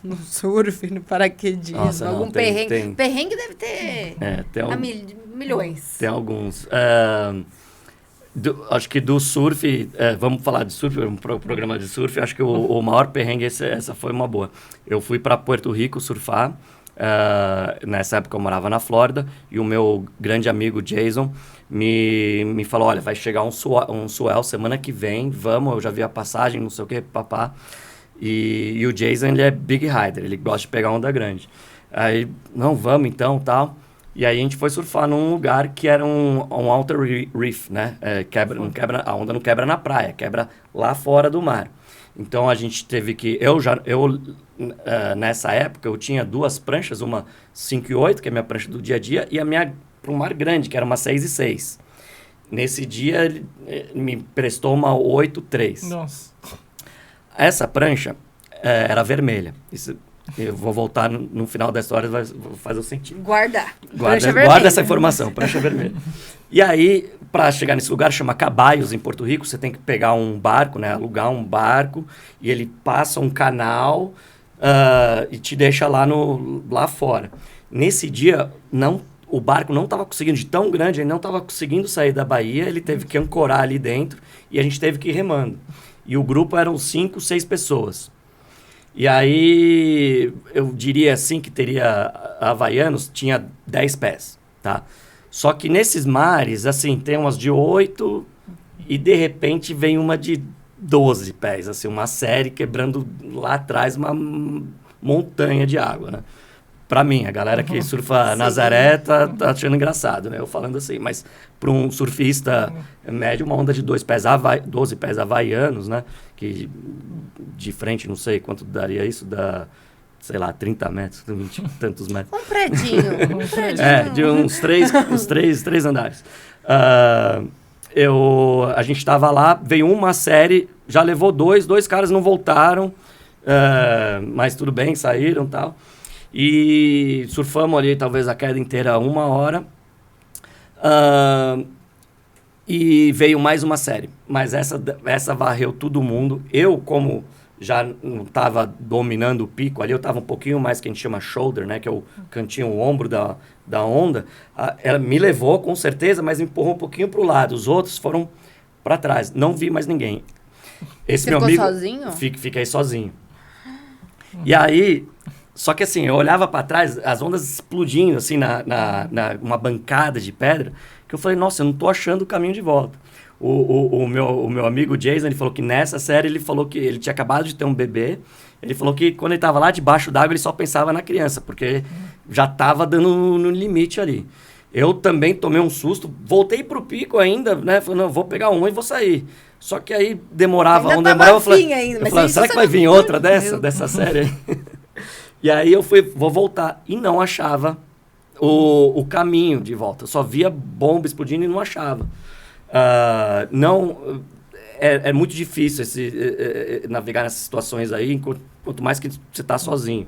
no surf, no paraquedismo, Nossa, algum perrengue. Perrengue deve ter milhões. Tem alguns. Acho que do surf, vamos falar de surf, um programa de surf, acho que o maior perrengue, essa foi uma boa. Eu fui para Puerto Rico surfar, nessa época eu morava na Flórida, e o meu grande amigo Jason me falou, olha, vai chegar um swell semana que vem, vamos, eu já vi a passagem, não sei o que, papá. E o Jason, ele é big rider, ele gosta de pegar onda grande. Aí, não, vamos então, tal. E aí a gente foi surfar num lugar que era um outer reef, né? A onda não quebra na praia, quebra lá fora do mar. Então a gente teve que... nessa época, eu tinha 2 pranchas, uma 5 e 8, que é a minha prancha do dia a dia, e a minha para um mar grande, que era uma 6 e 6. Nesse dia, ele me prestou uma 8-3. Nossa. Essa prancha era vermelha. Isso, eu vou voltar no final da história, vai fazer o sentido. Guarda essa informação, prancha vermelha. E aí, para chegar nesse lugar, chama Caballos, em Porto Rico, você tem que pegar um barco, né? Alugar um barco, e ele passa um canal e te deixa lá fora. Nesse dia, o barco não estava conseguindo, de tão grande, ele não estava conseguindo sair da baía, ele teve que ancorar ali dentro, e a gente teve que ir remando. E o grupo eram 5, 6 pessoas. E aí, eu diria assim que teria havaianos, tinha 10 pés, tá? Só que nesses mares, assim, tem umas de 8 e de repente vem uma de 12 pés, assim, uma série quebrando lá atrás uma montanha de água, né? Pra mim, a galera que surfa Nazaré tá achando engraçado, né? Eu falando assim, mas para um surfista médio, uma onda de 12 pés havaianos, né? Que de frente, não sei quanto daria isso, dá, sei lá, 30 metros, 20 e tantos metros. Um predinho. De uns três andares. A gente tava lá, veio uma série, já levou 2 caras não voltaram, mas tudo bem, saíram e tal. E surfamos ali, talvez a queda inteira 1 hora. E veio mais uma série. Mas essa varreu todo mundo. Eu, como já não estava dominando o pico ali, eu estava um pouquinho mais que a gente chama shoulder, né? Que é o cantinho, o ombro da onda. Ela me levou, com certeza, mas me empurrou um pouquinho para o lado. Os outros foram para trás. Não vi mais ninguém. Esse meu amigo... sozinho? Fiquei sozinho. E aí... Só que assim, eu olhava para trás, as ondas explodindo, assim, uma bancada de pedra, que eu falei, nossa, eu não tô achando o caminho de volta. O meu amigo Jason, ele falou que nessa série, ele falou que ele tinha acabado de ter um bebê, ele falou que quando ele tava lá debaixo d'água, ele só pensava na criança, porque já tava dando no limite ali. Eu também tomei um susto, voltei pro pico ainda, né, falei, não, vou pegar uma e vou sair. Só que aí demorava, eu falei, será que vai vir outra dessa série aí? E aí eu vou voltar, e não achava o caminho de volta. Eu só via bomba explodindo e não achava. É muito difícil navegar nessas situações aí, quanto mais que você está sozinho.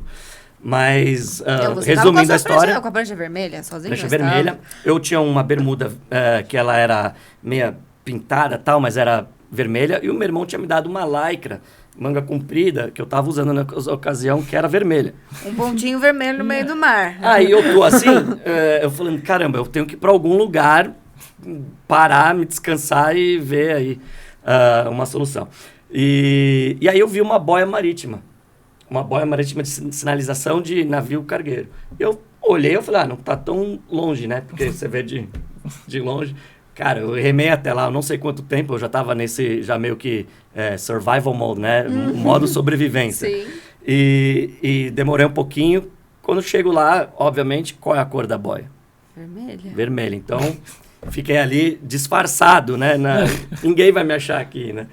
Mas, resumindo a história... Com a prancha vermelha, sozinho? Prancha vermelha. Eu tinha uma bermuda que ela era meia pintada, tal, mas era vermelha. E o meu irmão tinha me dado uma lycra, manga comprida, que eu tava usando na ocasião, que era vermelha. Um pontinho vermelho no meio do mar. Aí eu tô assim, eu falando, caramba, eu tenho que ir pra algum lugar, parar, me descansar e ver aí uma solução. E aí eu vi uma boia marítima de sinalização de navio cargueiro. Eu olhei, eu falei, não tá tão longe, né? Porque você vê de longe. Cara, eu remei até lá, eu não sei quanto tempo, eu já tava já meio que survival mode, né? Modo sobrevivência. Sim. E demorei um pouquinho. Quando chego lá, obviamente, qual é a cor da boia? Vermelha. Vermelha. Então, fiquei ali disfarçado, né? Ninguém vai me achar aqui, né?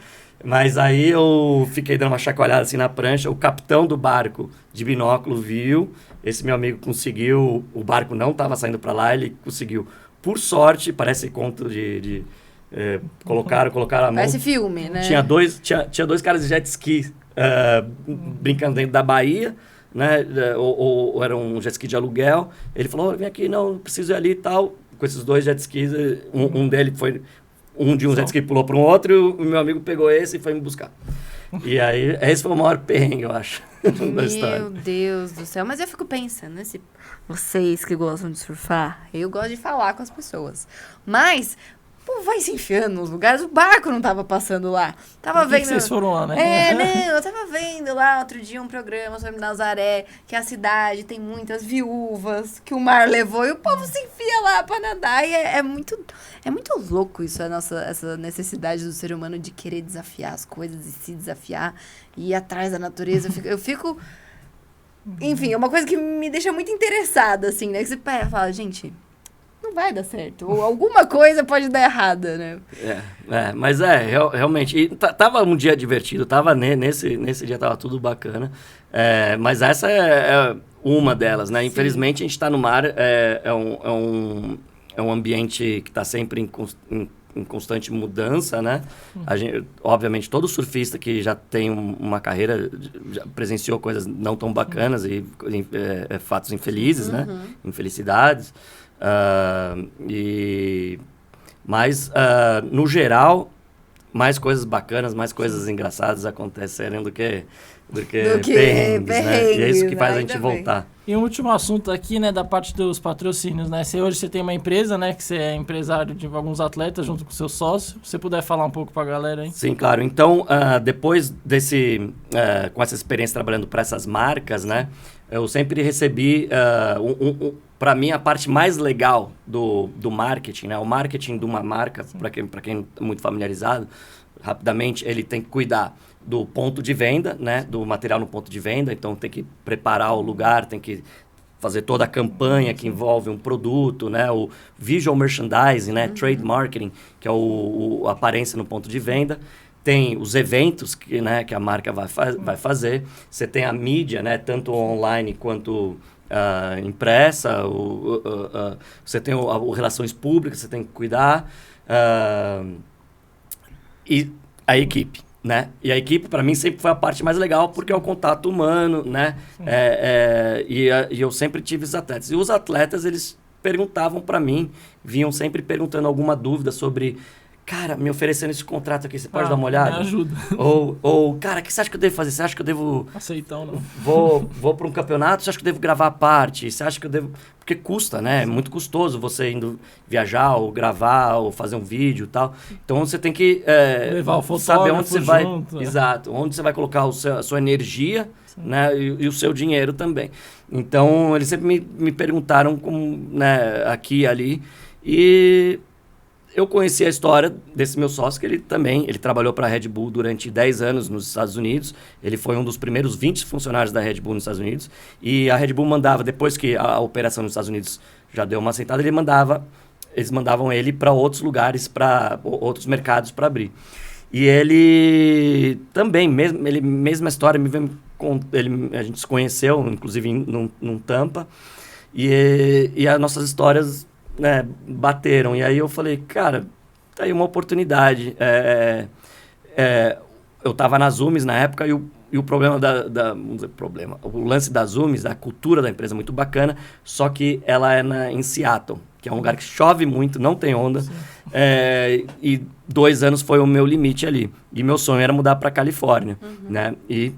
Mas aí eu fiquei dando uma chacoalhada assim na prancha. O capitão do barco de binóculo viu. Esse meu amigo conseguiu. O barco não estava saindo para lá, ele conseguiu. Por sorte, parece conto colocaram a mão. Parece filme, né? Tinha dois caras de jet ski brincando dentro da baía. né? Ou era um jet ski de aluguel. Ele falou, vem aqui, não preciso ir ali e tal. Com esses 2 jet skis, um dele foi... Um de um jet ski pulou para um outro e o meu amigo pegou esse e foi me buscar. E aí, esse foi o maior perrengue, eu acho, da história. Meu Deus do céu. Mas eu fico pensando, né? Vocês que gostam de surfar, eu gosto de falar com as pessoas. Mas, pô, vai se enfiando nos lugares. O barco não tava passando lá. Tava vendo... que vocês foram lá, né? Não, eu tava vendo lá outro dia um programa sobre Nazaré, que a cidade tem muitas viúvas, que o mar levou e o povo se enfia lá pra nadar. E é muito louco isso, essa necessidade do ser humano de querer desafiar as coisas e se desafiar e ir atrás da natureza. Eu fico... Enfim, é uma coisa que me deixa muito interessada, assim, né? Que você fala, gente, não vai dar certo. Ou alguma coisa pode dar errada, né? Mas realmente. E tava um dia divertido, tava nesse dia tava tudo bacana. Mas essa é uma delas, né? Sim. Infelizmente, a gente tá no mar, é um ambiente que está sempre em constante mudança, né? Obviamente, todo surfista que já tem uma carreira já presenciou coisas não tão bacanas e fatos infelizes, né? Infelicidades. Mas, no geral, mais coisas bacanas, mais coisas engraçadas acontecem do que perrengues, né? E é isso que faz a gente voltar. E um último assunto aqui, né, da parte dos patrocínios, né? Hoje você tem uma empresa, né, que você é empresário de alguns atletas junto com seu sócio. Se você puder falar um pouco para a galera, hein? Sim, claro. Então, depois com essa experiência trabalhando para essas marcas, né, eu sempre recebi, para mim, a parte mais legal do marketing, né? O marketing de uma marca, para quem é muito familiarizado, rapidamente, ele tem que cuidar do ponto de venda, né? Do material no ponto de venda. Então, tem que preparar o lugar, tem que fazer toda a campanha que envolve um produto, né? O visual merchandising, né? Trade marketing, que é a aparência no ponto de venda. Tem os eventos que a marca vai fazer. Você tem a mídia, né? Tanto online quanto impressa. Você tem relações públicas, você tem que cuidar. E a equipe, né? E a equipe, para mim, sempre foi a parte mais legal, porque é o contato humano, né? E eu sempre tive os atletas. E os atletas, eles perguntavam para mim, vinham sempre perguntando alguma dúvida sobre... Cara, me oferecendo esse contrato aqui, você pode dar uma olhada? Me ajuda. Ou, cara, o que você acha que eu devo fazer? Você acha que eu devo... Aceitar ou não? Vou para um campeonato, você acha que eu devo gravar a parte? Você acha que eu devo... Porque custa, né? É muito custoso você indo viajar, ou gravar, ou fazer um vídeo e tal. Então, você tem que levar o fotógrafo saber onde você vai... junto, Exato. Onde você vai colocar a sua energia, né? E o seu dinheiro também. Então, eles sempre me perguntaram né? Aqui e ali. E... eu conheci a história desse meu sócio, que ele trabalhou para a Red Bull durante 10 anos nos Estados Unidos. Ele foi um dos primeiros 20 funcionários da Red Bull nos Estados Unidos. E a Red Bull mandava, depois que a operação nos Estados Unidos já deu uma assentada, eles mandavam ele para outros lugares, para outros mercados para abrir. E ele também, mesma história, a gente se conheceu, inclusive num Tampa. E as nossas histórias... né, bateram. E aí eu falei, cara, tá aí uma oportunidade. Eu tava na Zoomies na época e o problema vamos dizer, o lance da Zoomies, a cultura da empresa é muito bacana, só que ela é em Seattle, que é um lugar que chove muito, não tem onda. E 2 anos foi o meu limite ali. E meu sonho era mudar para Califórnia, né? E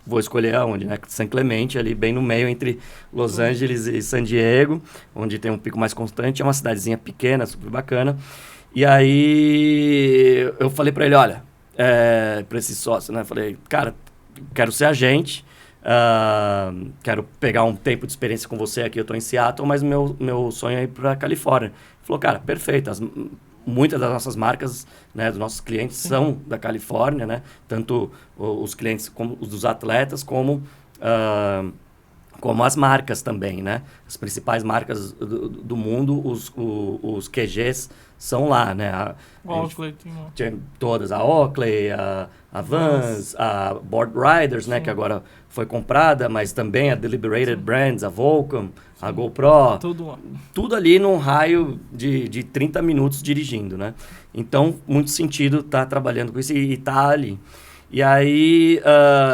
vou escolher aonde, né? San Clemente, ali bem no meio entre Los Angeles e San Diego, onde tem um pico mais constante. É uma cidadezinha pequena, super bacana. E aí eu falei para ele, olha, para esse sócio, né? Falei, cara, quero ser agente, quero pegar um tempo de experiência com você aqui, eu tô em Seattle, mas meu sonho é ir para Califórnia. Ele falou, cara, perfeito, muitas das nossas marcas, né, dos nossos clientes são da Califórnia, né? Tanto os clientes como os dos atletas, como as marcas também, né? As principais marcas do mundo, os QGs são lá, né? A Oakley, todas, a Oakley, a Vans, a Board Riders, né? Que agora foi comprada, mas também a Deliberated Brands, a Volcom, a GoPro, tudo ali num raio de 30 minutos dirigindo, né? Então, muito sentido estar trabalhando com isso e estar ali. E aí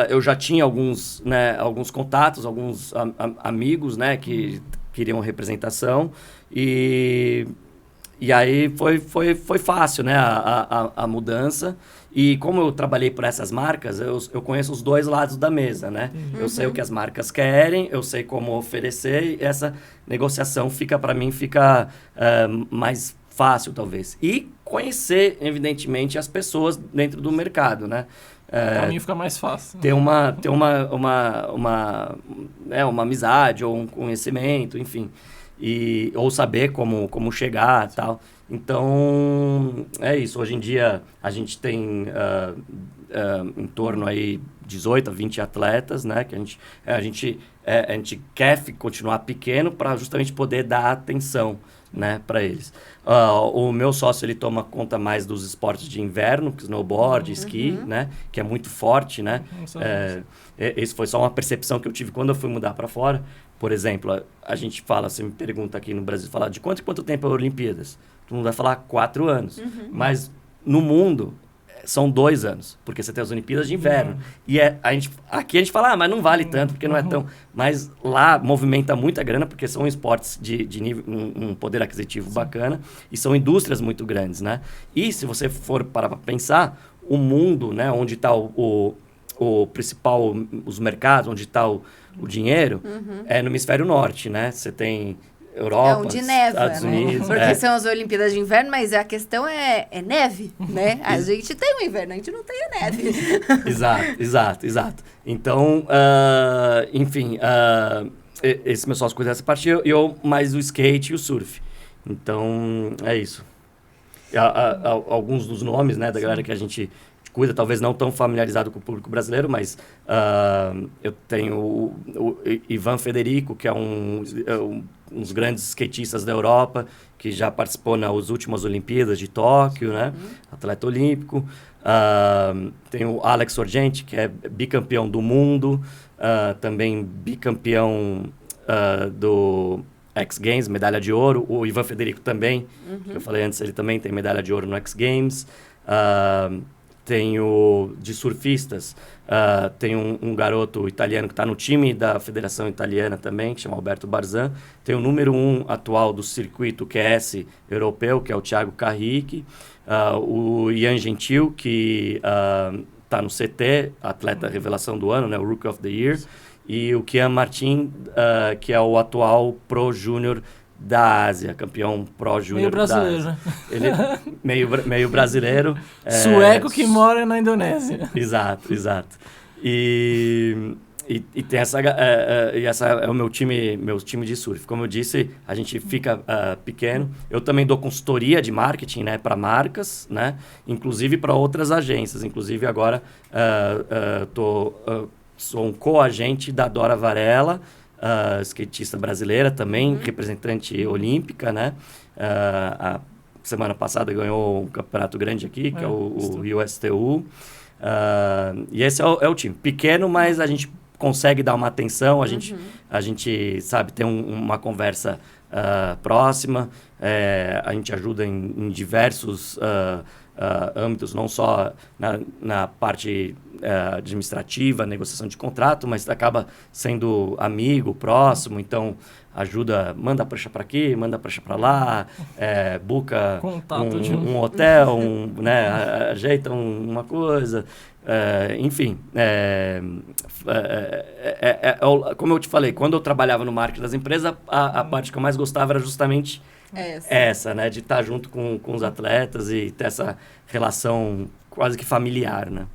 eu já tinha alguns contatos, alguns amigos, né, que queriam representação. E aí foi fácil, né, a mudança. E como eu trabalhei por essas marcas, eu conheço os dois lados da mesa, né? Eu sei o que as marcas querem, eu sei como oferecer, e essa negociação para mim fica mais fácil, talvez. E conhecer, evidentemente, as pessoas dentro do mercado, né? Pra mim fica mais fácil. Ter uma amizade ou um conhecimento, enfim. Ou saber como chegar e tal. Então, é isso. Hoje em dia, a gente tem em torno aí 18 a 20 atletas, né? Que a gente quer continuar pequeno para justamente poder dar atenção, né, para eles. O meu sócio, ele toma conta mais dos esportes de inverno, snowboard, esqui, né? Que é muito forte, né? Isso foi só uma percepção que eu tive quando eu fui mudar para fora. Por exemplo, a gente fala, você me pergunta aqui no Brasil, fala de quanto tempo é Olimpíadas? Todo mundo vai falar 4 anos. Mas no mundo são 2 anos, porque você tem as Olimpíadas de inverno. E aqui a gente fala, mas não vale tanto, porque não é tão... Mas lá movimenta muita grana, porque são esportes de nível, um poder aquisitivo bacana, e são indústrias muito grandes, né? E se você for para pensar, o mundo, né, onde está o principal, os mercados, onde está o dinheiro, é no hemisfério norte, né? Você tem Europa, onde neva, Estados Unidos. Porque são as Olimpíadas de Inverno, mas a questão é neve, né? A gente tem o inverno, a gente não tem a neve. Exato. Então, enfim, esse meu sócio cuida dessa parte e eu mais o skate e o surf. Então, é isso. Alguns dos nomes, né, da galera que a gente cuida, talvez não tão familiarizado com o público brasileiro, mas eu tenho o Ivan Federico, que é um dos grandes skatistas da Europa, que já participou nas últimas Olimpíadas de Tóquio, né? Atleta olímpico. Tem o Alex Sorgente, que é bicampeão do mundo, também bicampeão do X Games, medalha de ouro. O Ivan Federico também, que eu falei antes, ele também tem medalha de ouro no X Games. Tenho de surfistas, tem um garoto italiano que está no time da Federação Italiana também, que chama Alberto Barzan. Tem o número 1 atual do circuito QS europeu, que é o Thiago Carrique. O Ian Gentil, que está no CT, atleta revelação do ano, né, o Rookie of the Year. E o Kian Martin, que é o atual Pro Júnior da Ásia, campeão Pro Júnior da Ásia. Meio brasileiro, né? Ele meio brasileiro. Sueco que mora na Indonésia. Exato. E tem essa é o meu time de surf. Como eu disse, a gente fica pequeno. Eu também dou consultoria de marketing, né, para marcas, né, inclusive para outras agências. Inclusive agora sou um co-agente da Dora Varela, skatista brasileira também, representante olímpica, né? A semana passada ganhou um campeonato grande aqui, que é o USTU. E esse é o time. Pequeno, mas a gente consegue dar uma atenção, a gente sabe, ter uma conversa próxima, a gente ajuda em diversos âmbitos, não só na parte administrativa, negociação de contrato, mas acaba sendo amigo, próximo, então ajuda, manda a prancha para aqui, manda a prancha para lá, buca um hotel, né, ajeita uma coisa, enfim. Como eu te falei, quando eu trabalhava no marketing das empresas, a parte que eu mais gostava era justamente essa, né, de estar junto com os atletas e ter essa relação quase que familiar, né?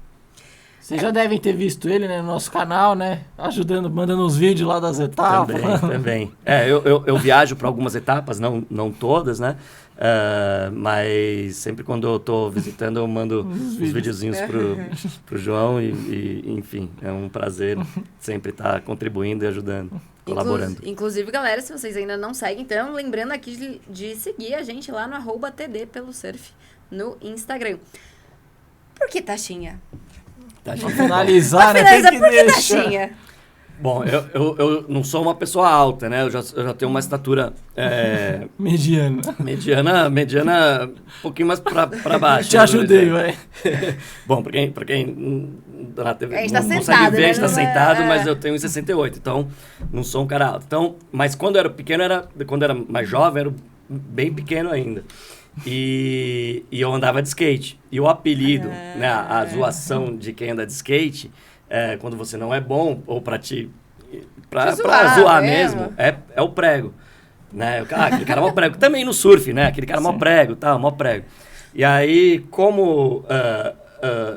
Vocês já devem ter visto ele, né, no nosso canal, né? Ajudando, mandando uns vídeos lá das etapas. Também. Eu viajo para algumas etapas, não todas, né? Mas sempre quando eu tô visitando, eu mando os videozinhos pro João e, enfim, é um prazer sempre estar contribuindo e ajudando, colaborando. Inclusive, galera, se vocês ainda não seguem, então, lembrando aqui de seguir a gente lá no @TD pelo Surf no Instagram. Por que Taxinha? Pra finalizar, né? Por que Taxinha? Bom, eu não sou uma pessoa alta, né? Eu já tenho uma estatura Mediana. mediana, um pouquinho mais pra baixo. Te ajudei, vai. Bom, pra quem na TV A gente tá não sentado, consegue ver, né? a gente tá Não é- sentado, mas eu tenho 1,68, então não sou um cara alto. Então, mas quando eu era pequeno, quando eu era mais jovem, era bem pequeno ainda. E eu andava de skate. E o apelido, né, a zoação de quem anda de skate, quando você não é bom, ou pra zoar mesmo, é o prego. Né? Aquele cara é mó prego. Também no surf, né? Aquele cara é mó prego, tá? Mó prego. E aí, como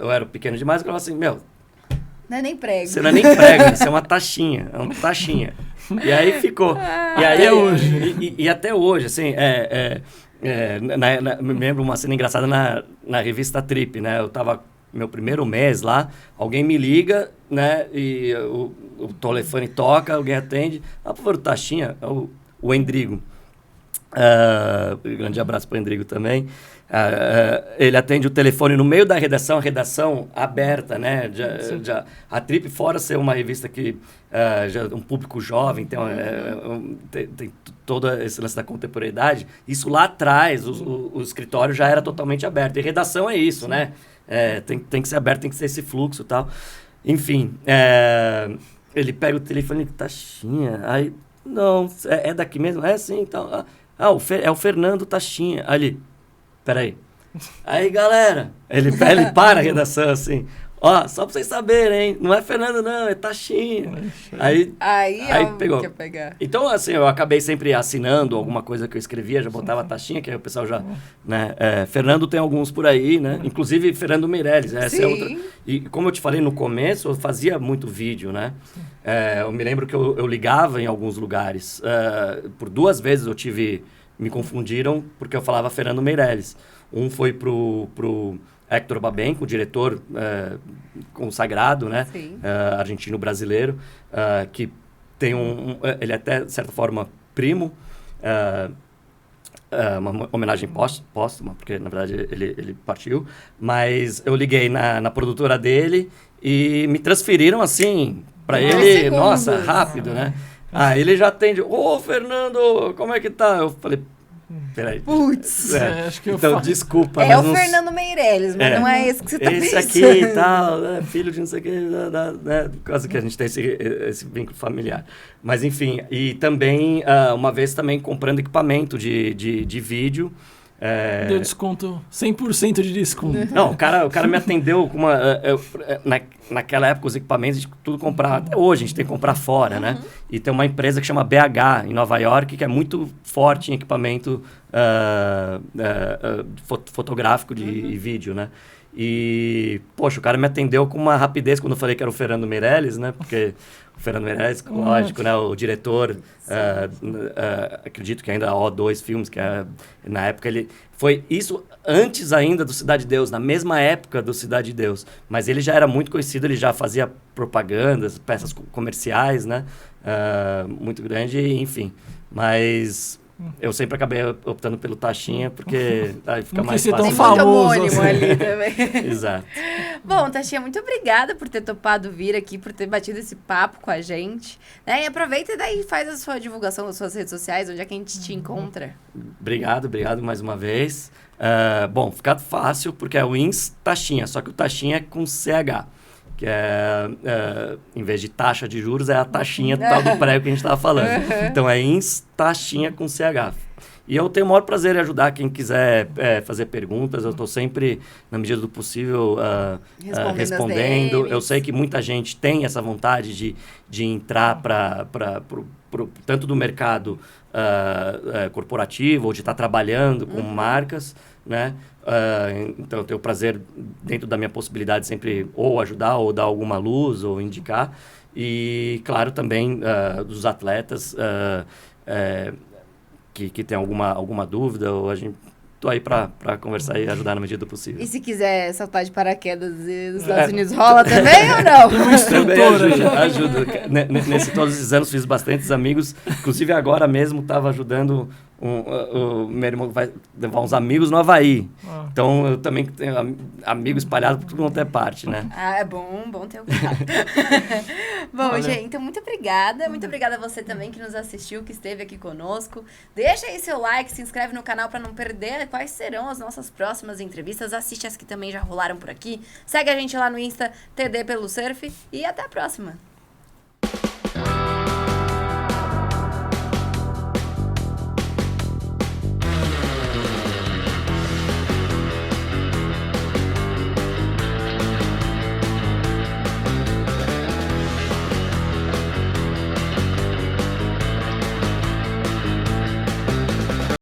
eu era pequeno demais, eu falava assim, meu... Não é nem prego. Você não é nem prego, você é uma taxinha. É uma taxinha. E aí ficou. E aí, até hoje. E até hoje, assim, me lembro uma cena engraçada na revista Trip, né? Eu tava meu primeiro mês lá, alguém me liga, né? E o telefone toca, alguém atende. Por favor, taxinha, é o Endrigo. Grande abraço para o Endrigo também. Ele atende o telefone no meio da redação, a redação aberta, né? A Trip, fora ser uma revista que já um público jovem, tem todo esse lance da contemporaneidade, isso lá atrás, o escritório já era totalmente aberto. E redação é isso, né? Tem que ser aberto, tem que ser esse fluxo e tal. Enfim, ele pega o telefone e taxinha, aí, não, é daqui mesmo? É sim, então... é o Fernando Taxinha. Ali, peraí. Aí, galera, ele para a redação assim. Ó, só pra vocês saberem, hein? Não é Fernando, não, é Taxinha. Aí pegou. Quer pegar. Então, assim, eu acabei sempre assinando alguma coisa que eu escrevia, já botava Taxinha, que aí o pessoal já... Né, Fernando tem alguns por aí, né? Inclusive, Fernando Meirelles. Essa é outra. E como eu te falei no começo, eu fazia muito vídeo, né? Eu me lembro que eu ligava em alguns lugares. Por 2 vezes me confundiram porque eu falava Fernando Meirelles. Um foi pro Héctor Babenco, o diretor consagrado, né? Argentino-brasileiro, que tem ele é até, de certa forma, primo. Uma homenagem póstuma, porque, na verdade, ele partiu. Mas eu liguei na produtora dele e me transferiram, assim, para ele, segundos. Nossa, rápido, né? Ele já atende. Ô, Fernando, como é que tá? Eu falei, peraí. Putz. Acho que Então, desculpa. É mas o não... Fernando Meirelles, mas não é esse que você tá Esse pensando. aqui e tal, né? Filho de não sei o que, né? Quase que a gente tem esse vínculo familiar. Mas, enfim, e também, uma vez também comprando equipamento de vídeo. Deu desconto, 100% de desconto. Não, o cara me atendeu com uma... naquela época, os equipamentos, a gente tudo comprava. Até hoje, a gente tem que comprar fora, né? E tem uma empresa que chama BH, em Nova York, que é muito forte em equipamento fotográfico e vídeo, né? E, poxa, o cara me atendeu com uma rapidez quando eu falei que era o Fernando Meirelles, né? Porque o Fernando Meirelles, lógico, né? O diretor, acredito que ainda há O2 Filmes, que na época ele... Foi isso antes ainda do Cidade de Deus, na mesma época do Cidade de Deus. Mas ele já era muito conhecido, ele já fazia propagandas, peças comerciais, né? Muito grande, enfim. Mas... eu sempre acabei optando pelo Taxinha, porque fica mais fácil. Tem tão muito famoso homônimo assim. ali também. Exato. Bom, Taxinha, muito obrigada por ter topado vir aqui, por ter batido esse papo com a gente. Né? E aproveita e daí faz a sua divulgação das suas redes sociais, onde é que a gente te encontra. Obrigado mais uma vez. Bom, fica fácil, porque é o Ins Taxinha, só que o Taxinha é com CH. Que em vez de taxa de juros, é a taxinha tal do prego que a gente estava falando. Então, é Ins Taxinha com CH. E eu tenho o maior prazer em ajudar quem quiser fazer perguntas. Eu estou sempre, na medida do possível, respondendo. Eu sei que muita gente tem essa vontade de entrar tanto do mercado corporativo ou de estar trabalhando com marcas, né? Então, eu tenho o prazer, dentro da minha possibilidade, sempre ou ajudar, ou dar alguma luz, ou indicar. E, claro, também dos atletas que tem alguma dúvida, ou a gente... Tô aí para conversar e ajudar na medida do possível. E se quiser saltar de paraquedas nos Estados Unidos, rola também ou não? Também ajudo. Todos esses anos fiz bastantes amigos. Inclusive, agora mesmo estava ajudando o meu irmão vai levar uns amigos no Havaí. Então, eu também tenho amigos espalhados por tudo quanto é parte, né? É bom ter o cuidado. Bom, Valeu. gente, então muito obrigada. Muito obrigada a você também que nos assistiu, que esteve aqui conosco. Deixa aí seu like, se inscreve no canal para não perder quais serão as nossas próximas entrevistas. Assiste as que também já rolaram por aqui. Segue a gente lá no Insta, TD pelo Surf. E até a próxima.